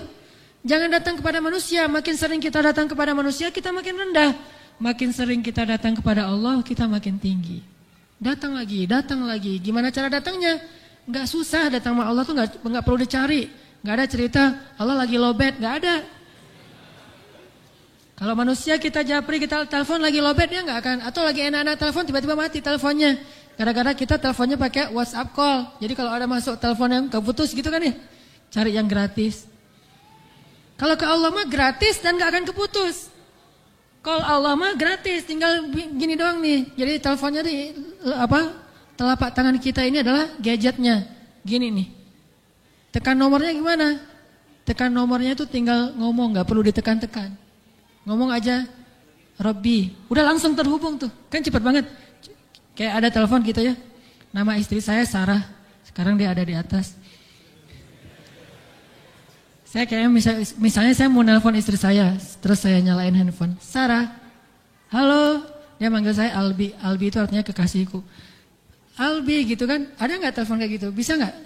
Jangan datang kepada manusia, makin sering kita datang kepada manusia, kita makin rendah. Makin sering kita datang kepada Allah, kita makin tinggi. Datang lagi, datang lagi. Gimana cara datangnya? Enggak susah, datang sama Allah tuh enggak perlu dicari. Enggak ada cerita, Allah lagi lowbat, enggak ada. Kalau manusia kita japri, kita telepon lagi lowbat, dia enggak akan. Atau lagi enak-enak telepon, tiba-tiba mati teleponnya. Gara-gara kita teleponnya pakai WhatsApp call. Jadi kalau ada masuk telepon yang keputus gitu kan ya, cari yang gratis. Kalau ke Allah mah gratis dan enggak akan keputus. Call Allah mah gratis, tinggal gini doang nih. Jadi teleponnya di telapak tangan kita ini adalah gadgetnya. Gini nih. Tekan nomornya gimana? Tekan nomornya itu tinggal ngomong, enggak perlu ditekan-tekan. Ngomong aja, Rabbi, udah langsung terhubung tuh, kan cepat banget. Kayak ada telepon gitu ya, nama istri saya Sarah, sekarang dia ada di atas. Saya kayak misalnya saya mau nelpon istri saya, terus saya nyalain handphone, Sarah, halo, dia manggil saya Albi, Albi itu artinya kekasihku. Albi gitu kan, ada nggak telepon kayak gitu, bisa nggak?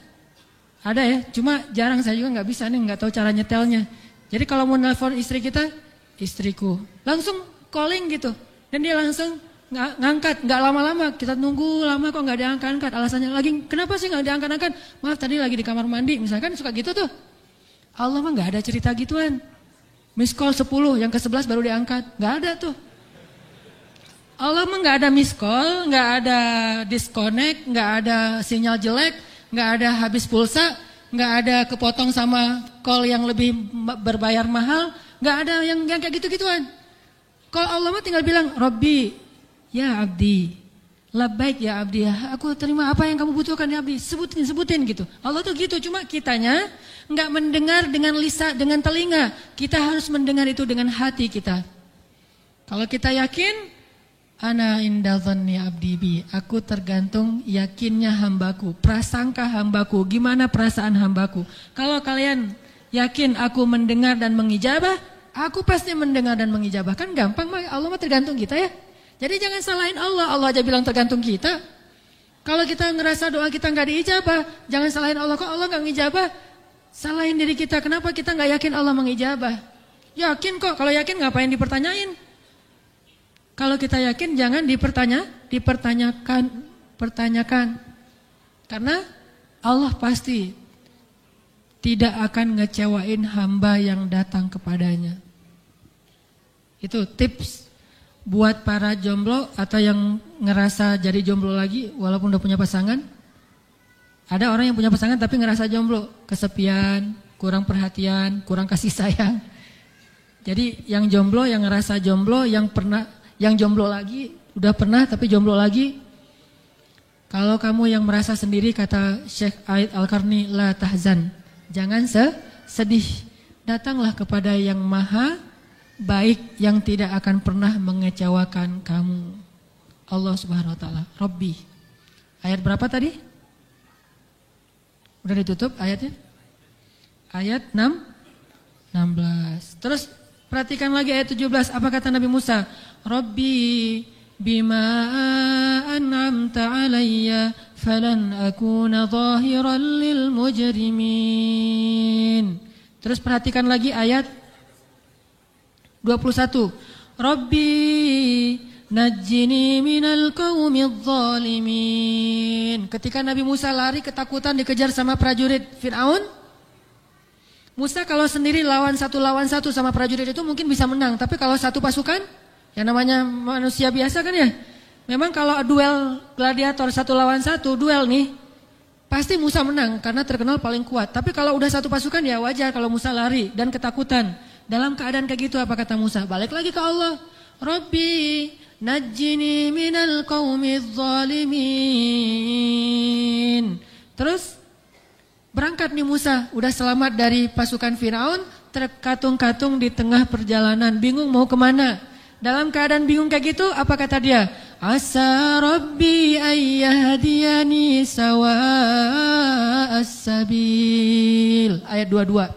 Ada ya, cuma jarang, saya juga nggak bisa nih, nggak tahu cara nyetelnya. Jadi kalau mau nelpon istri kita, istriku, langsung calling gitu, dan dia langsung ngangkat, nggak lama-lama, kita nunggu lama kok nggak diangkat-angkat, alasannya lagi kenapa sih nggak diangkat-angkat? Maaf tadi lagi di kamar mandi, misalkan suka gitu tuh. Allah mah nggak ada cerita gituan. Miss call 10, yang ke-11 baru diangkat, nggak ada tuh. Allah mah nggak ada miss call, nggak ada disconnect, nggak ada sinyal jelek, nggak ada habis pulsa, nggak ada kepotong sama call yang lebih berbayar mahal. Gak ada yang kayak gitu-gituan. Kalau Allah mah tinggal bilang, Rabbi, ya abdi, labbaik ya abdi, aku terima apa yang kamu butuhkan ya abdi, sebutin gitu. Allah tuh gitu, cuma kitanya gak mendengar dengan lisan, dengan telinga. Kita harus mendengar itu dengan hati kita. Kalau kita yakin, ana inda dhanni abdi bi, aku tergantung yakinnya hambaku, prasangka hambaku, gimana perasaan hambaku. Kalau kalian yakin aku mendengar dan mengijabah, aku pasti mendengar dan mengijabah. Kan gampang, Allah mah tergantung kita ya. Jadi jangan salahin Allah, Allah aja bilang tergantung kita. Kalau kita ngerasa doa kita gak diijabah, jangan salahin Allah, kok Allah gak ngijabah. Salahin diri kita, kenapa kita gak yakin Allah mengijabah. Yakin kok, kalau yakin ngapain dipertanyain. Kalau kita yakin jangan dipertanyakan. Karena Allah pasti tidak akan ngecewain hamba yang datang kepadanya. Itu tips buat para jomblo atau yang ngerasa jadi jomblo lagi walaupun udah punya pasangan. Ada orang yang punya pasangan tapi ngerasa jomblo, kesepian, kurang perhatian, kurang kasih sayang. Jadi yang jomblo, yang ngerasa jomblo, yang jomblo lagi, udah pernah tapi jomblo lagi. Kalau kamu yang merasa sendiri, kata Syekh Aid Al-Qarni, la tahzan. Jangan sedih. Datanglah kepada yang maha baik yang tidak akan pernah mengecewakan kamu. Allah Subhanahu wa taala. Rabbi. Ayat berapa tadi? Udah ditutup ayatnya? Ayat 16. Terus perhatikan lagi ayat 17. Apa kata Nabi Musa? Rabbi bima an'amta alayya falan akuna zahiran lil mujrimin. Terus perhatikan lagi ayat 21. Rabbi najjini minal qaumidz zalimin. Ketika Nabi Musa lari ketakutan dikejar sama prajurit Firaun, Musa kalau sendiri lawan satu sama prajurit itu mungkin bisa menang, tapi kalau satu pasukan, yang namanya manusia biasa kan ya, memang kalau duel gladiator 1 lawan 1, duel nih, pasti Musa menang karena terkenal paling kuat. Tapi kalau udah satu pasukan ya wajar kalau Musa lari dan ketakutan. Dalam keadaan kayak gitu apa kata Musa? Balik lagi ke Allah. Rabbi najjini minal qaumiz zalimin. Terus berangkat nih Musa, udah selamat dari pasukan Firaun, terkatung-katung di tengah perjalanan, bingung mau kemana. Dalam keadaan bingung kayak gitu, apa kata dia? Asa Rabbi ayyahdiyani sawa'as sabil. Ayat 22.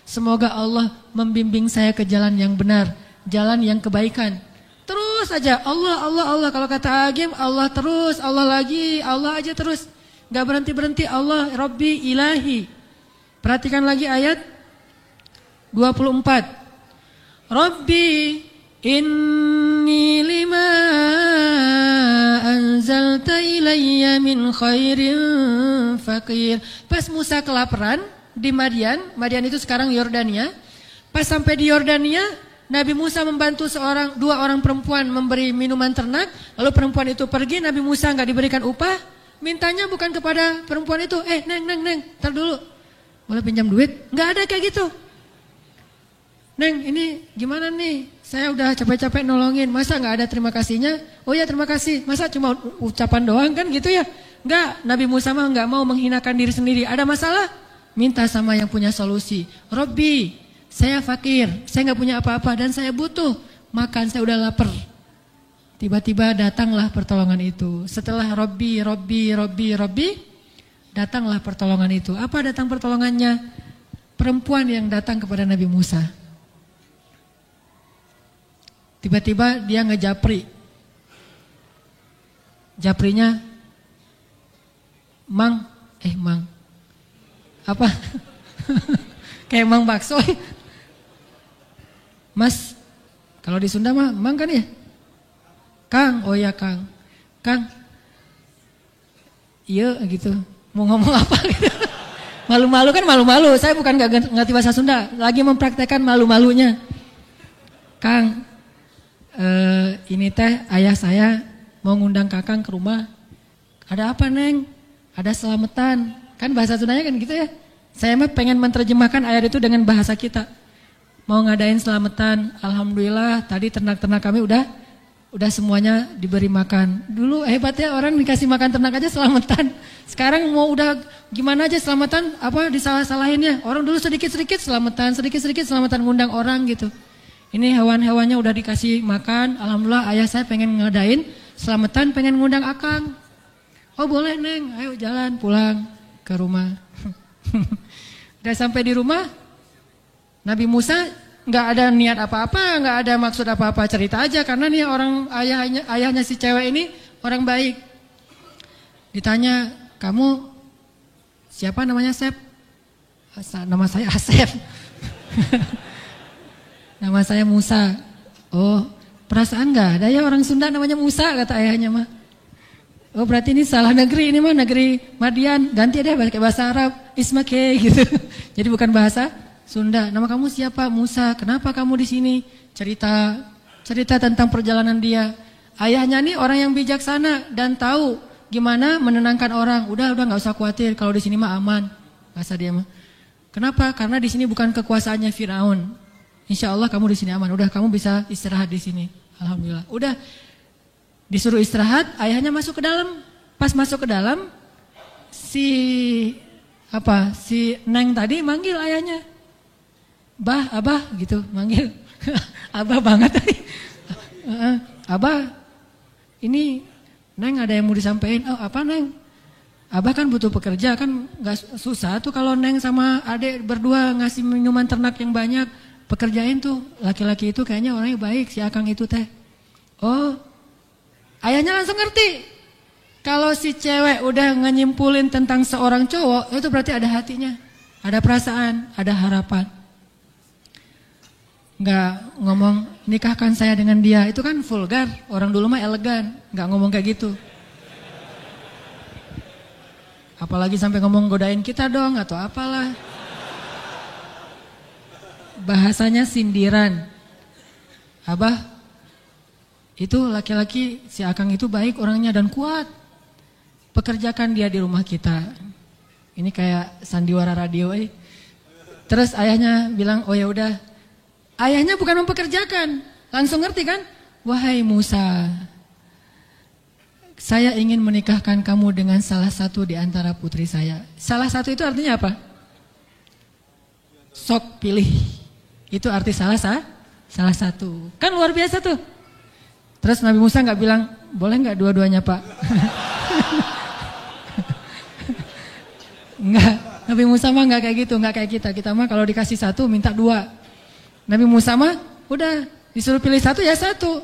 Semoga Allah membimbing saya ke jalan yang benar, jalan yang kebaikan. Terus aja Allah, Allah, Allah. Kalau kata Agim, Allah terus, Allah lagi, Allah aja terus. Gak berhenti-berhenti Allah, Rabbi ilahi. Perhatikan lagi ayat 24. Rabbi inni lima anzalta ilayya min khairin faqir. Pas Musa kelaparan di Madian, Madian itu sekarang Yordania. Pas sampai di Yordania, Nabi Musa membantu dua orang perempuan memberi minuman ternak. Lalu perempuan itu pergi, Nabi Musa gak diberikan upah. Mintanya bukan kepada perempuan itu, neng, ntar dulu, boleh pinjam duit? Gak ada kayak gitu. Neng, ini gimana nih? Saya udah capek-capek nolongin, masa gak ada terima kasihnya? Oh ya terima kasih, masa cuma ucapan doang kan gitu ya? Enggak, Nabi Musa mah gak mau menghinakan diri sendiri. Ada masalah? Minta sama yang punya solusi. Robbi, saya fakir, saya gak punya apa-apa dan saya butuh makan, saya udah lapar. Tiba-tiba datanglah pertolongan itu. Setelah Robbi, datanglah pertolongan itu. Apa datang pertolongannya? Perempuan yang datang kepada Nabi Musa. Tiba-tiba dia ngejapri. Japrinya, Mang. Apa? Kayak Mang bakso. Mas, kalau di Sunda mah Mang kan ya? Kang, oh ya Kang. Kang, iya gitu. Mau ngomong apa gitu. Malu-malu kan malu-malu. Saya bukan gak ngerti bahasa Sunda. Lagi mempraktekkan malu-malunya. Kang, ini teh ayah saya mau ngundang Kakang ke rumah. Ada apa Neng? Ada selamatan. Kan bahasa Sundanya kan gitu ya. Saya mah pengen menerjemahkan ayat itu dengan bahasa kita. Mau ngadain selamatan. Alhamdulillah tadi ternak-ternak kami udah semuanya diberi makan. Dulu hebat ya orang dikasih makan ternak aja selamatan. Sekarang mau udah gimana aja selamatan apa disalah-salahinnya. Orang dulu sedikit-sedikit selamatan, sedikit-sedikit selamatan ngundang orang gitu. Ini hewan-hewannya udah dikasih makan. Alhamdulillah ayah saya pengen ngadain selamatan, pengen ngundang Akang. Oh boleh Neng, ayo jalan pulang ke rumah. Udah sampai di rumah, Nabi Musa nggak ada niat apa-apa, nggak ada maksud apa-apa, cerita aja karena nih orang ayahnya si cewek ini orang baik. Ditanya, kamu siapa namanya Sep? Nama saya Asep. Nama saya Musa. Oh, perasaan nggak ada ya orang Sunda namanya Musa kata ayahnya mah. Oh berarti ini salah negeri, ini mah negeri Madian, ganti deh pakai bahasa Arab, Ismake gitu. Jadi bukan bahasa Sunda. Nama kamu siapa? Musa. Kenapa kamu di sini? Cerita tentang perjalanan dia. Ayahnya nih orang yang bijaksana dan tahu gimana menenangkan orang. Udah nggak usah khawatir. Kalau di sini mah aman. Bahasa dia mah. Kenapa? Karena di sini bukan kekuasaannya Firaun. Insya Allah kamu di sini aman. Udah kamu bisa istirahat di sini. Alhamdulillah. Udah disuruh istirahat. Ayahnya masuk ke dalam. Pas masuk ke dalam, si Neng tadi manggil ayahnya. Abah gitu manggil. Abah banget tadi. Abah, ini Neng ada yang mau disampaikan. Oh apa Neng? Abah kan butuh pekerja kan gak susah tuh kalau Neng sama adek berdua ngasih minuman ternak yang banyak. Pekerjain tuh laki-laki itu kayaknya orangnya baik si Akang itu teh. Oh ayahnya langsung ngerti. Kalau si cewek udah nyimpulin tentang seorang cowok itu berarti ada hatinya. Ada perasaan, ada harapan. Nggak ngomong nikahkan saya dengan dia, itu kan vulgar. Orang dulu mah elegan, nggak ngomong kayak gitu. Apalagi sampai ngomong godain kita dong atau apalah. Bahasanya sindiran. Abah, itu laki-laki si Akang itu baik orangnya dan kuat. Pekerjakan dia di rumah kita. Ini kayak sandiwara radio. Terus ayahnya bilang, oh ya udah. Ayahnya bukan mempekerjakan, langsung ngerti kan? wahai Musa, saya ingin menikahkan kamu dengan salah satu di antara putri saya. Salah satu itu artinya apa? Sok pilih. Itu arti salah satu. Kan luar biasa tuh. Terus Nabi Musa nggak bilang, boleh nggak dua-duanya Pak? Enggak. Nabi Musa mah nggak kayak gitu, nggak kayak kita. Kita mah kalau dikasih satu minta dua. Nabi Musa mah udah disuruh pilih satu ya satu.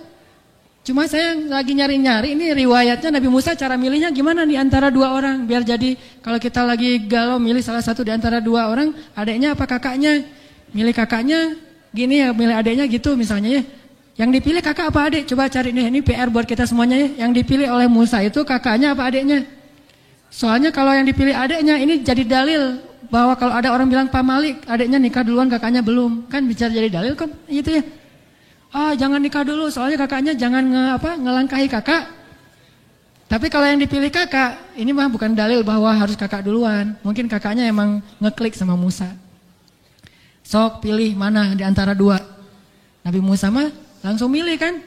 Cuma saya lagi nyari-nyari ini riwayatnya Nabi Musa cara milihnya gimana di antara dua orang. Biar jadi kalau kita lagi galau milih salah satu di antara dua orang, adiknya apa kakaknya. Milih kakaknya gini ya, milih adiknya gitu misalnya ya. Yang dipilih kakak apa adik? Coba cari nih, ini PR buat kita semuanya ya. Yang dipilih oleh Musa itu kakaknya apa adiknya? Soalnya kalau yang dipilih adiknya ini jadi dalil bahwa kalau ada orang bilang Pak Malik adiknya nikah duluan kakaknya belum. Kan bisa jadi dalil kan gitu ya. Jangan nikah dulu soalnya kakaknya jangan ngelangkahi kakak. Tapi kalau yang dipilih kakak, ini mah bukan dalil bahwa harus kakak duluan. Mungkin kakaknya emang ngeklik sama Musa. Sok pilih mana di antara dua. Nabi Musa mah langsung milih kan.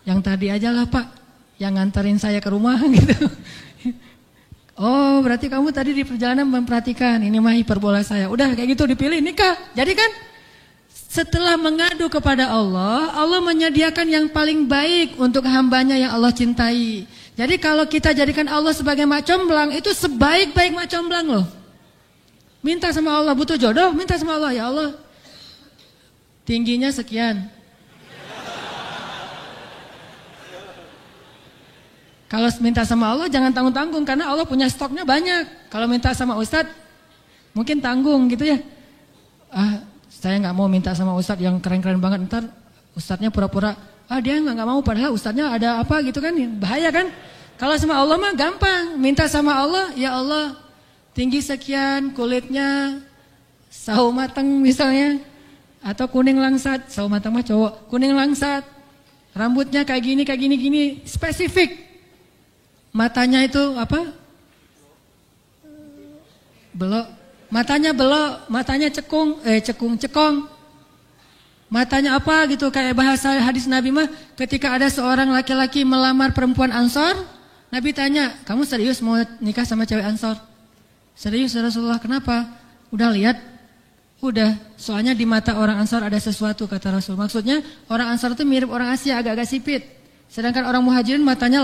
Yang tadi aja lah Pak, yang nganterin saya ke rumah gitu. Oh berarti kamu tadi di perjalanan memperhatikan, ini mah hiperbola saya. Udah kayak gitu dipilih nikah. Jadi kan setelah mengadu kepada Allah, Allah menyediakan yang paling baik untuk hambanya yang Allah cintai. Jadi kalau kita jadikan Allah sebagai mak comblang, itu sebaik-baik mak comblang loh. Minta sama Allah, butuh jodoh, minta sama Allah, ya Allah. Tingginya sekian. Kalau minta sama Allah jangan tanggung-tanggung, karena Allah punya stoknya banyak. Kalau minta sama Ustadz, mungkin tanggung gitu ya. Saya nggak mau minta sama Ustadz yang keren-keren banget, ntar Ustadznya pura-pura, dia nggak mau padahal Ustadznya ada apa gitu kan, bahaya kan. Kalau sama Allah mah gampang, minta sama Allah, ya Allah tinggi sekian, kulitnya sawo mateng misalnya, atau kuning langsat, sawo mateng mah cowok, kuning langsat, rambutnya kayak gini, spesifik, matanya itu apa? Belok. Matanya belok, matanya cekung. Matanya apa gitu, kayak bahasa hadis Nabi mah, ketika ada seorang laki-laki melamar perempuan Ansor, Nabi tanya, kamu serius mau nikah sama cewek Ansor? Serius Rasulullah, kenapa? Udah lihat? Udah, soalnya di mata orang Ansor ada sesuatu, kata Rasul. Maksudnya orang Ansor itu mirip orang Asia, agak-agak sipit. Sedangkan orang Muhajirin matanya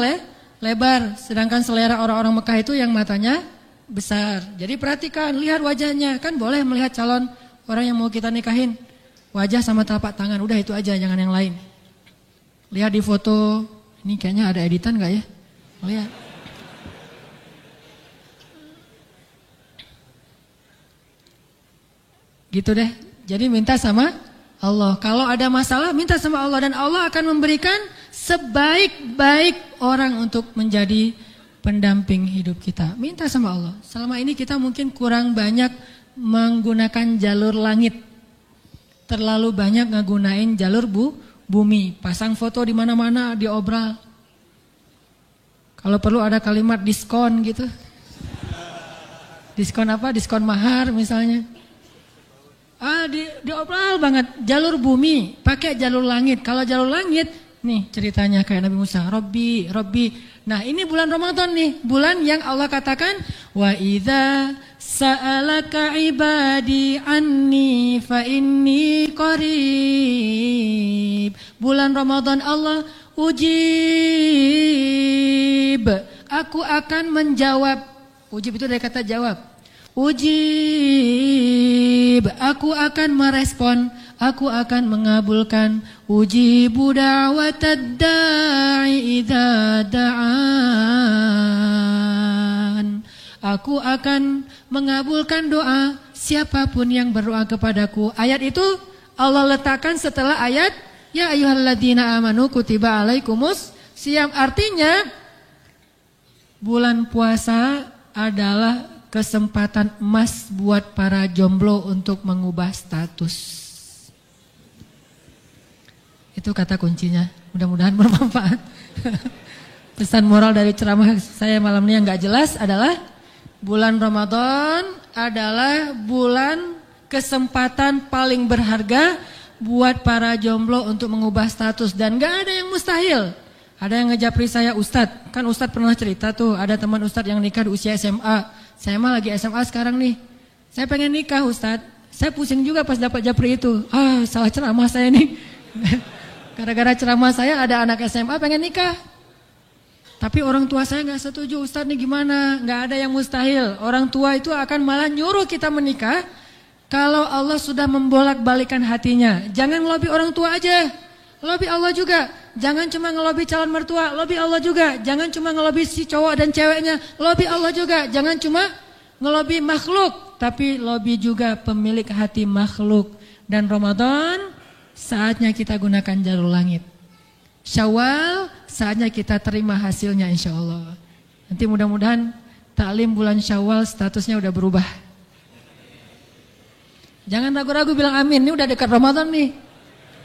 lebar, sedangkan selera orang-orang Mekah itu yang matanya besar. Jadi perhatikan, lihat wajahnya. Kan boleh melihat calon orang yang mau kita nikahin. Wajah sama telapak tangan, udah itu aja, jangan yang lain. Lihat di foto, ini kayaknya ada editan gak ya? Lihat. Gitu deh. Jadi minta sama Allah. Kalau ada masalah, minta sama Allah. Dan Allah akan memberikan sebaik-baik orang untuk menjadi pendamping hidup kita. Minta sama Allah. Selama ini kita mungkin kurang banyak menggunakan jalur langit. Terlalu banyak ngegunain jalur bumi. Pasang foto di mana-mana, diobral. Kalau perlu ada kalimat diskon gitu. Diskon apa? Diskon mahar misalnya. Diobral banget. Jalur bumi, pakai jalur langit. Kalau jalur langit, nih ceritanya kayak Nabi Musa. Robbi. Nah ini bulan Ramadan nih, bulan yang Allah katakan wa idza sa'alaka ibadi anni fa inni qarib. Bulan Ramadan Allah ujib. Aku akan menjawab. Ujib itu dari kata jawab. Ujib. Aku akan merespon. Aku akan mengabulkan. Ujibu da'watad da'i idza da'an. Aku akan mengabulkan doa siapapun yang berdoa kepadaku. Ayat itu Allah letakkan setelah ayat ya ayyuhalladzina amanu kutiba alaikumus siyam. Artinya bulan puasa adalah kesempatan emas buat para jomblo untuk mengubah status. Itu kata kuncinya. Mudah-mudahan bermanfaat. Pesan moral dari ceramah saya malam ini yang gak jelas adalah bulan Ramadan adalah bulan kesempatan paling berharga buat para jomblo untuk mengubah status dan gak ada yang mustahil. Ada yang ngejapri saya Ustadz, kan Ustadz pernah cerita tuh ada teman Ustadz yang nikah di usia SMA. Saya mah lagi SMA sekarang nih. Saya pengen nikah Ustadz. Saya pusing juga pas dapat japri itu. Salah ceramah saya nih. Gara-gara ceramah saya ada anak SMA pengen nikah. Tapi orang tua saya gak setuju. Ustadz nih gimana? Gak ada yang mustahil. Orang tua itu akan malah nyuruh kita menikah kalau Allah sudah membolak-balikan hatinya. Jangan ngelobi orang tua aja, lobi Allah juga. Jangan cuma ngelobi calon mertua, lobi Allah juga. Jangan cuma ngelobi si cowok dan ceweknya, lobi Allah juga. Jangan cuma ngelobi makhluk, tapi lobi juga pemilik hati makhluk. Dan Ramadan saatnya kita gunakan jalur langit. Syawal saatnya kita terima hasilnya insya Allah. Nanti mudah-mudahan taklim bulan Syawal statusnya udah berubah. Jangan ragu-ragu bilang amin, ini udah dekat Ramadan nih.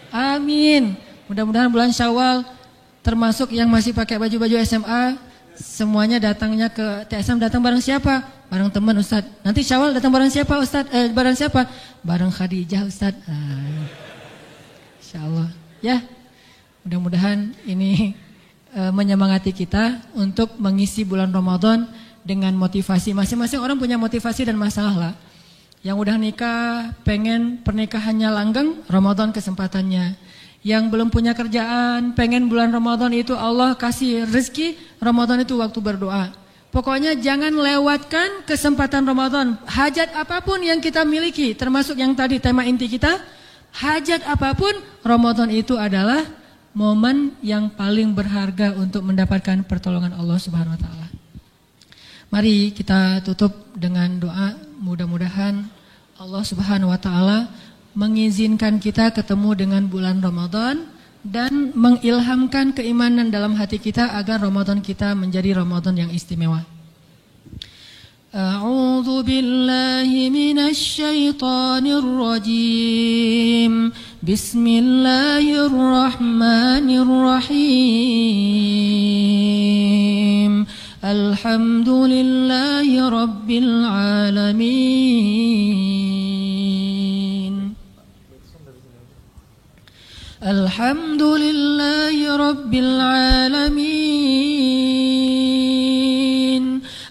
Amin. Mudah-mudahan bulan Syawal termasuk yang masih pakai baju-baju SMA, semuanya datangnya ke TSM datang bareng siapa? Bareng teman Ustadz. Nanti Syawal datang bareng siapa Ustadz? Bareng siapa? Bareng Khadijah Ustadz. Insyaallah. Ya. Mudah-mudahan ini menyemangati kita untuk mengisi bulan Ramadan dengan motivasi. Masing-masing orang punya motivasi dan masalah lah. Yang udah nikah pengen pernikahannya langgeng, Ramadan kesempatannya. Yang belum punya kerjaan, pengen bulan Ramadan itu Allah kasih rezeki, Ramadan itu waktu berdoa. Pokoknya jangan lewatkan kesempatan Ramadan. Hajat apapun yang kita miliki, termasuk yang tadi tema inti kita, hajat apapun, Ramadan itu adalah momen yang paling berharga untuk mendapatkan pertolongan Allah Subhanahu wa taala. Mari kita tutup dengan doa, mudah-mudahan Allah Subhanahu wa taala mengizinkan kita ketemu dengan bulan Ramadan dan mengilhamkan keimanan dalam hati kita agar Ramadan kita menjadi Ramadan yang istimewa. A'udzu billahi minasy syaithanir rajim. Bismillahirrahmanirrahim. Alhamdulillahi rabbil alamin. Alhamdulillahi rabbil alamin.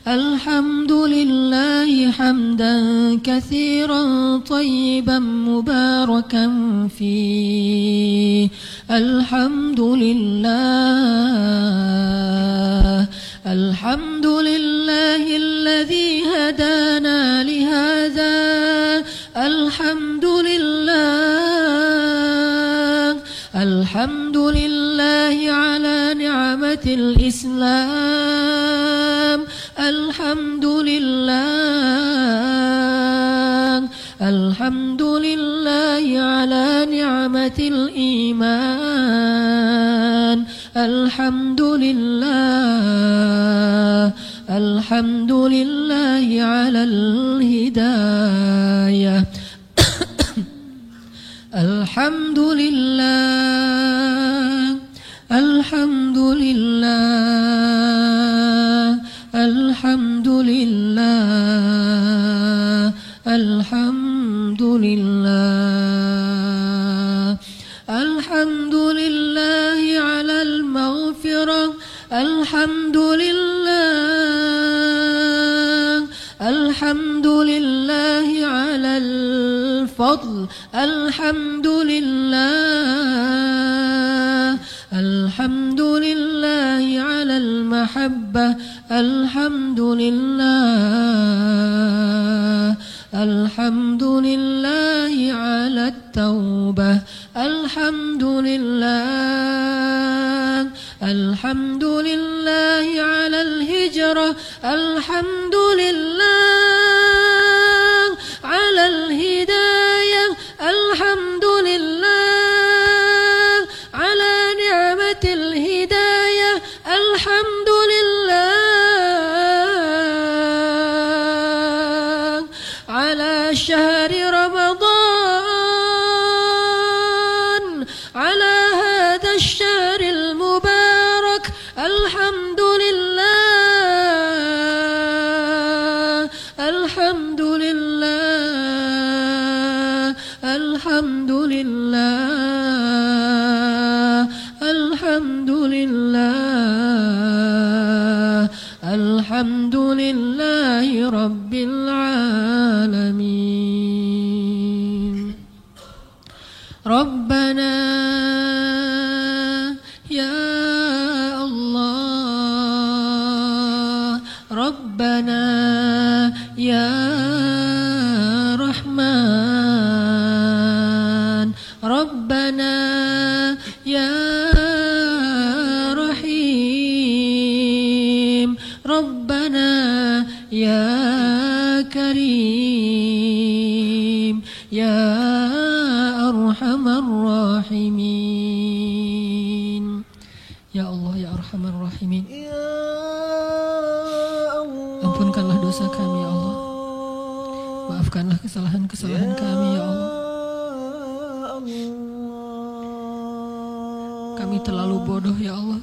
Alhamdulillahi hamdan katsiran tayyiban mubarakan fi. Alhamdulillah. Alhamdulillahilladzi hadana li hadza. Alhamdulillah. Alhamdulillahi ala ni'matil Islam. Alhamdulillah. Alhamdulillahi ala ni'matil iman. Alhamdulillah. Alhamdulillahi ala al-hidayah. Alhamdulillah. Alhamdulillah. Alhamdulillah. Alhamdulillah. Alhamdulillahi ala al-maghfirah. Alhamdulillah. Alhamdulillahi ala al-fadl. Alhamdulillah. Alhamdulillahi ala al-mahabbah. Alhamdulillah. Alhamdulillahi ala at-taubah. Alhamdulillah. Alhamdulillahi ala al-hijrah. Alhamdulillah ala al-hidayah. Alhamdulillah ala ni'matil hidayah. Alhamdulillah ala syahri Ramadan. Ala hadha asy-syahril mubarak. Alhamdulillah. Alhamdulillah. Alhamdulillah. Alhamdulillahi Rabbil Alamin. Rabbana ya Allah, Rabbana ya Rahman, Rabbana ya Rahim, Rabbana ya Karim, ya Arhamar Rahimin. Ya Allah, ya Arhamar Rahimin. Ampunkanlah dosa kami ya Allah. Maafkanlah kesalahan-kesalahan kami ya Allah. Kami terlalu bodoh ya Allah.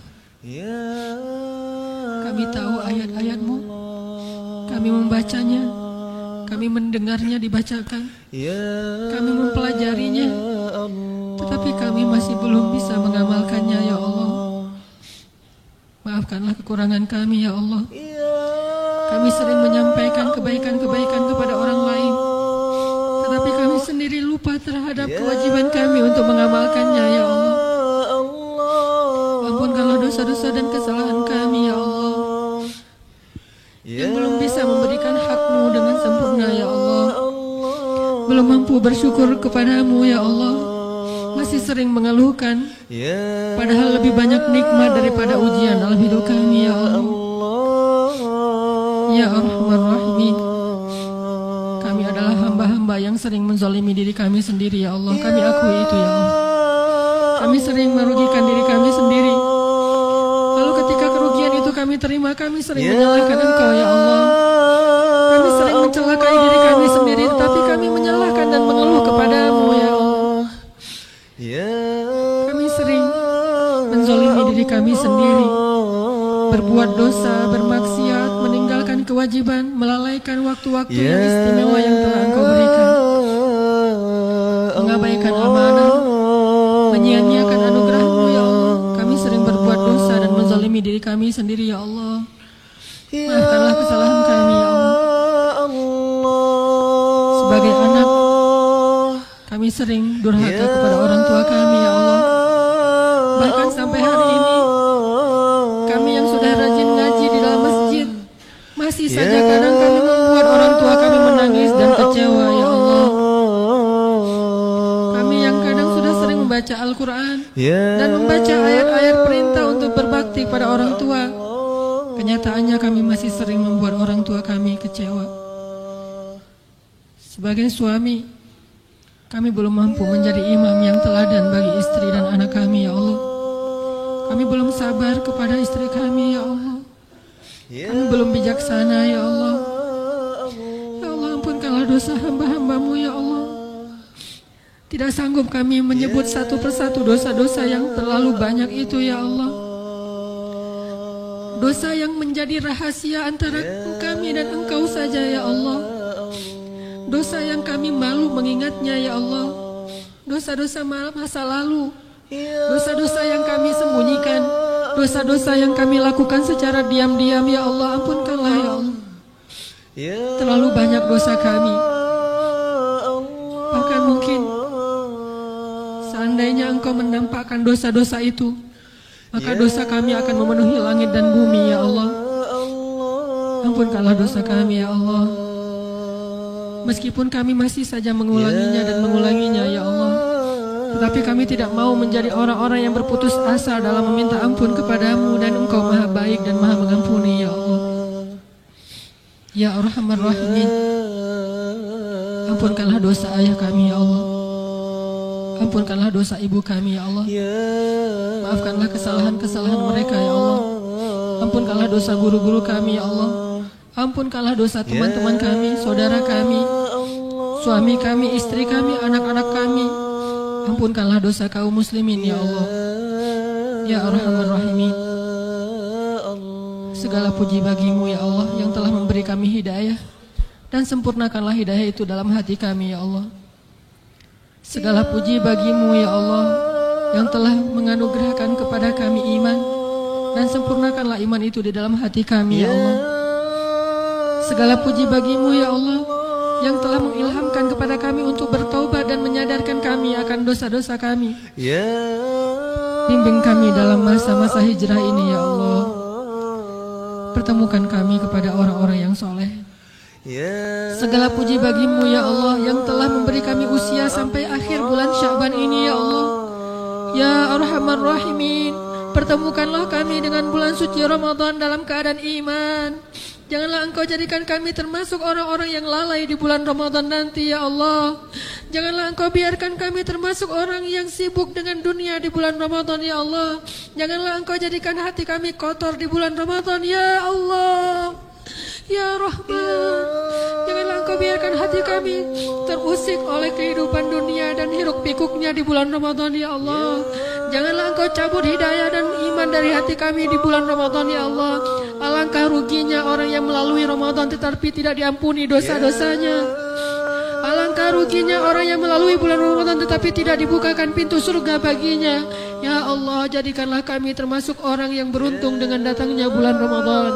Kami tahu ayat-ayat-Mu. Kami membacanya. Kami mendengarnya dibacakan. Kami mempelajarinya. Tetapi kami masih belum bisa mengamalkannya ya Allah. Maafkanlah kekurangan kami ya Allah. Kami sering menyampaikan kebaikan-kebaikan kepada orang lain, tetapi kami sendiri lupa terhadap kewajiban kami untuk mengamalkannya ya Allah. Ampunkanlah dosa-dosa dan kesalahan kami ya Allah, yang belum bisa memberikan hak-Mu dengan sempurna ya Allah. Belum mampu bersyukur kepadamu ya Allah, masih sering mengeluhkan, padahal lebih banyak nikmat daripada ujian dalam hidup kami ya Allah. Ya Arhamar Rahimin, kami adalah hamba-hamba yang sering menzalimi diri kami sendiri ya Allah. Kami akui itu ya Allah. Kami sering merugikan diri kami sendiri. Lalu ketika kerugian itu kami terima, kami sering menyalahkan Engkau ya Allah. Kami sering mencelakai diri kami sendiri, tetapi kami menyalahkan dan mengeluh kepadamu ya Allah. Kami sering menzalimi diri kami sendiri, berbuat dosa, bermaksiat, meninggalkan kewajiban, melalaikan waktu-waktu yang istimewa yang telah Engkau berikan, mengabaikan amanah, menyia-nyiakan anugerah-Mu ya Allah. Kami sering berbuat dosa dan menzalimi diri kami sendiri ya Allah. Maafkanlah kesalahan kami ya Allah. Sebagai anak, kami sering durhaka kepada orang tua kami ya Allah. Bahkan sampai hari ini, kami yang sudah rajin ngaji di dalam masjid, masih saja kadang kami membuat orang tua kami menangis dan kecewa ya Allah. Kami yang kadang sudah sering membaca Al-Quran dan membaca ayat-ayat perintah untuk berbakti pada orang tua, kenyataannya kami masih sering membuat orang tua kami kecewa. Sebagai suami, kami belum mampu menjadi imam yang teladan bagi istri dan anak kami ya Allah. Kami belum sabar kepada istri kami ya Allah. Kami belum bijaksana ya Allah. Ya Allah, ampunkanlah dosa hamba-hamba-Mu ya Allah. Tidak sanggup kami menyebut satu persatu dosa-dosa yang terlalu banyak itu ya Allah. Dosa yang menjadi rahasia antara kami dan Engkau saja ya Allah. Dosa yang kami malu mengingatnya ya Allah. Dosa-dosa masa lalu, dosa-dosa yang kami sembunyikan, dosa-dosa yang kami lakukan secara diam-diam ya Allah. Ampunkanlah ya Allah. Terlalu banyak dosa kami. Bahkan mungkin seandainya Engkau menampakkan dosa-dosa itu, maka dosa kami akan memenuhi langit dan bumi ya Allah. Ampunkanlah dosa kami ya Allah. Meskipun kami masih saja mengulanginya dan mengulanginya ya Allah, tetapi kami tidak mau menjadi orang-orang yang berputus asa dalam meminta ampun kepadamu, dan Engkau maha baik dan maha mengampuni ya Allah. Ya Arhamar Rahimin, ampunkanlah dosa ayah kami ya Allah. Ampunkanlah dosa ibu kami ya Allah. Maafkanlah kesalahan-kesalahan mereka ya Allah. Ampunkanlah dosa guru-guru kami ya Allah. Ampunkanlah dosa teman-teman kami, saudara kami, suami kami, istri kami, anak-anak kami. Ampunkanlah dosa kaum muslimin ya Allah. Ya Arhamar Rahimin, segala puji bagimu ya Allah yang telah memberi kami hidayah, dan sempurnakanlah hidayah itu dalam hati kami ya Allah. Segala puji bagimu ya Allah yang telah menganugerahkan kepada kami iman, dan sempurnakanlah iman itu di dalam hati kami ya Allah. Segala puji bagimu ya Allah yang telah mengilhamkan kepada kami untuk bertaubat dan menyadarkan kami akan dosa-dosa kami. Bimbing kami dalam masa-masa hijrah ini ya Allah. Pertemukan kami kepada orang-orang yang soleh. Segala puji bagimu ya Allah yang telah memberi kami usia sampai akhir bulan Sya'ban ini ya Allah. Ya Arhamar Rahimin, pertemukanlah kami dengan bulan suci Ramadan dalam keadaan iman. Janganlah Engkau jadikan kami termasuk orang-orang yang lalai di bulan Ramadan nanti ya Allah. Janganlah Engkau biarkan kami termasuk orang yang sibuk dengan dunia di bulan Ramadan ya Allah. Janganlah Engkau jadikan hati kami kotor di bulan Ramadan ya Allah. Ya Rahman, janganlah Engkau biarkan hati kami terusik oleh kehidupan dunia dan hiruk pikuknya di bulan Ramadan ya Allah. Janganlah Engkau cabut hidayah dan iman dari hati kami di bulan Ramadan ya Allah. Alangkah ruginya orang yang melalui Ramadan tetapi tidak diampuni dosa-dosanya. Alangkah ruginya orang yang melalui bulan Ramadan tetapi tidak dibukakan pintu surga baginya. Ya Allah, jadikanlah kami termasuk orang yang beruntung dengan datangnya bulan Ramadan.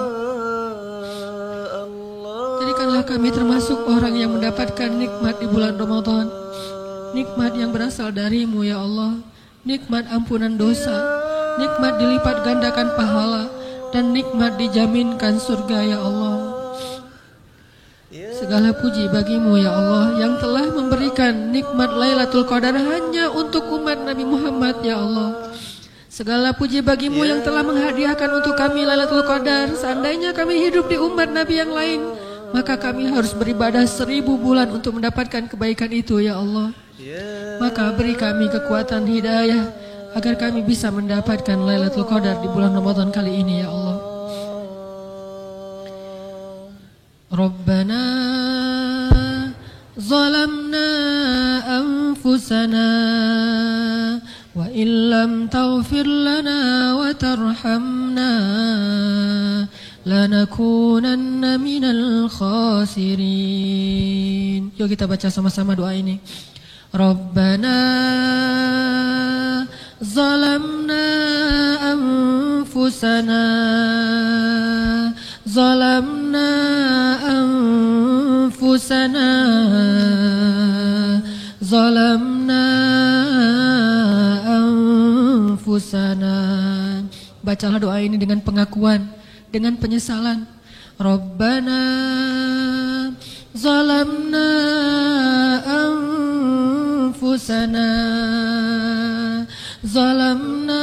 Jadikanlah kami termasuk orang yang mendapatkan nikmat di bulan Ramadan. Nikmat yang berasal darimu ya Allah. Nikmat ampunan dosa, nikmat dilipat gandakan pahala, dan nikmat dijaminkan surga ya Allah. Segala puji bagimu ya Allah yang telah memberikan nikmat Lailatul Qadar hanya untuk umat Nabi Muhammad ya Allah. Segala puji bagimu yang telah menghadiahkan untuk kami Lailatul Qadar. Seandainya kami hidup di umat Nabi yang lain, maka kami harus beribadah 1000 bulan untuk mendapatkan kebaikan itu ya Allah. Maka beri kami kekuatan hidayah agar kami bisa mendapatkan Lailatul Qadar di bulan Ramadan kali ini ya Allah. Rabbana zalamna anfusana wa illam taghfir lana wa tarhamna lanakunanna minal khasirin. Yuk kita baca sama-sama doa ini. Rabbana zalamna anfusana zalamna anfusana zalamna anfusana. Bacalah doa ini dengan pengakuan, dengan penyesalan. Rabbana zalamna anfusana zalamna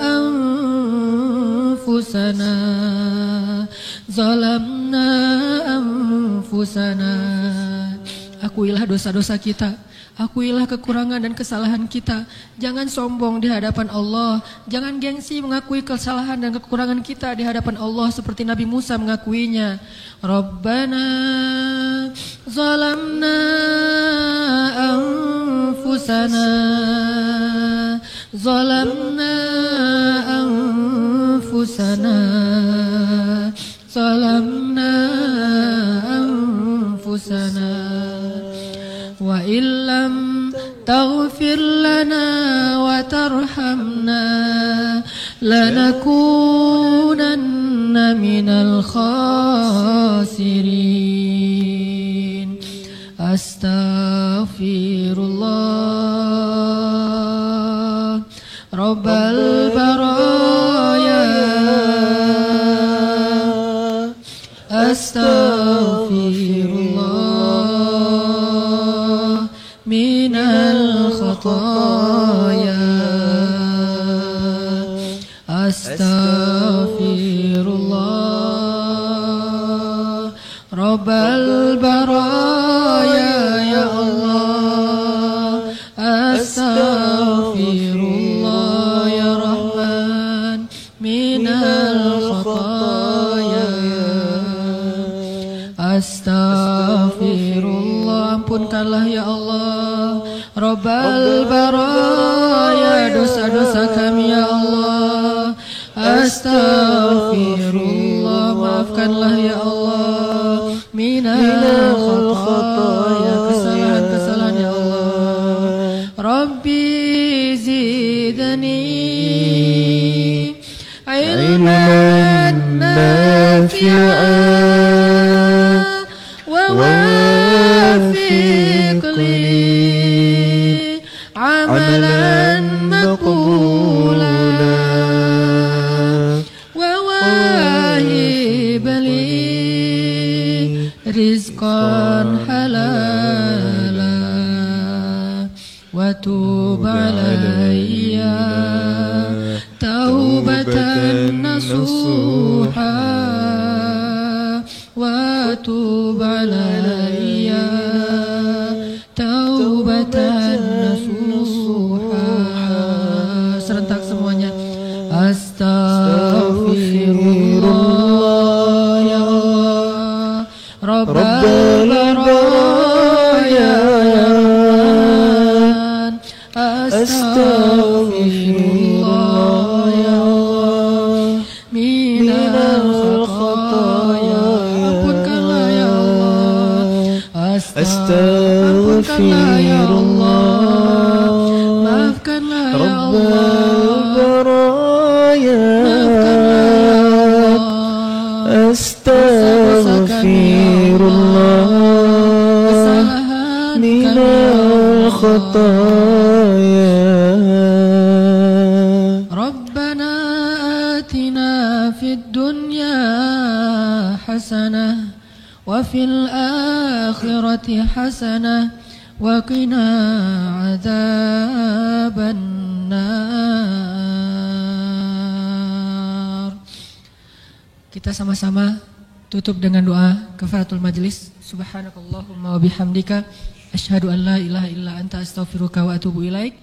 anfusana zalamna anfusana. Akuilah dosa-dosa kita, akuilah kekurangan dan kesalahan kita. Jangan sombong di hadapan Allah. Jangan gengsi mengakui kesalahan dan kekurangan kita di hadapan Allah seperti Nabi Musa mengakuinya. Rabbana zalamna anfusana zalamna anfusana zalamna anfusana wa illam taghfir lana wa tarhamna lanakunanna minal khasirin. Astaghfirullah Rabbal baraya Astaghfirullah minal khataya Astaghfirullah Rabbal baraya ya Allah. Astaghfirullah ya Rahman minal khataya Astaghfirullah. Ampunkanlah ya Allah Rabbal baraya dosa-dosa kami ya Allah. Astaghfirullah, maafkanlah ya Allah minal khataya kesalahan-kesalahan ya Allah. Rabbi zidni نافعا ووفق لي عملا مقبولا وواهب لي رزقا حلالا وتوب علي توبة نصوحا وتوب علي توبة نصوحا. Serentak semuanya. Astaghfirullah ya Allah Rabbal baraya ya Rahman. Astaghfirullah ya Allah minal khataya. Ampunkanlah ya Allah. Astaghfirullah ya Allah. Maafkanlah ya Allah. Astaghfirullah minal khataya. Rabbana atina fid dunya hasanah wa fil akhirati hasanah wa qina adzaban nar. Kita sama-sama tutup dengan doa kafaratul majlis. Subhanakallahumma wa bihamdika asyhadu an la ilaha illa anta astaghfiruka wa atubu ilaik.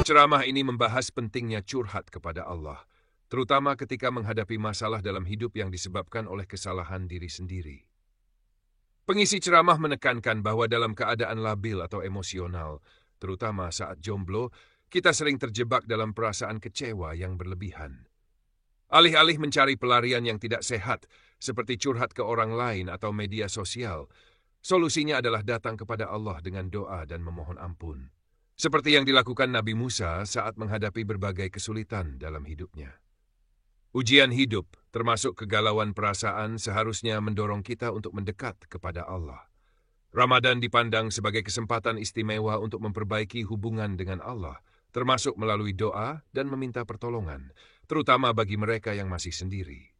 Ceramah ini membahas pentingnya curhat kepada Allah, terutama ketika menghadapi masalah dalam hidup yang disebabkan oleh kesalahan diri sendiri. Pengisi ceramah menekankan bahwa dalam keadaan labil atau emosional, terutama saat jomblo, kita sering terjebak dalam perasaan kecewa yang berlebihan. Alih-alih mencari pelarian yang tidak sehat, seperti curhat ke orang lain atau media sosial, solusinya adalah datang kepada Allah dengan doa dan memohon ampun. Seperti yang dilakukan Nabi Musa saat menghadapi berbagai kesulitan dalam hidupnya. Ujian hidup, termasuk kegalauan perasaan, seharusnya mendorong kita untuk mendekat kepada Allah. Ramadan dipandang sebagai kesempatan istimewa untuk memperbaiki hubungan dengan Allah, termasuk melalui doa dan meminta pertolongan, terutama bagi mereka yang masih sendiri.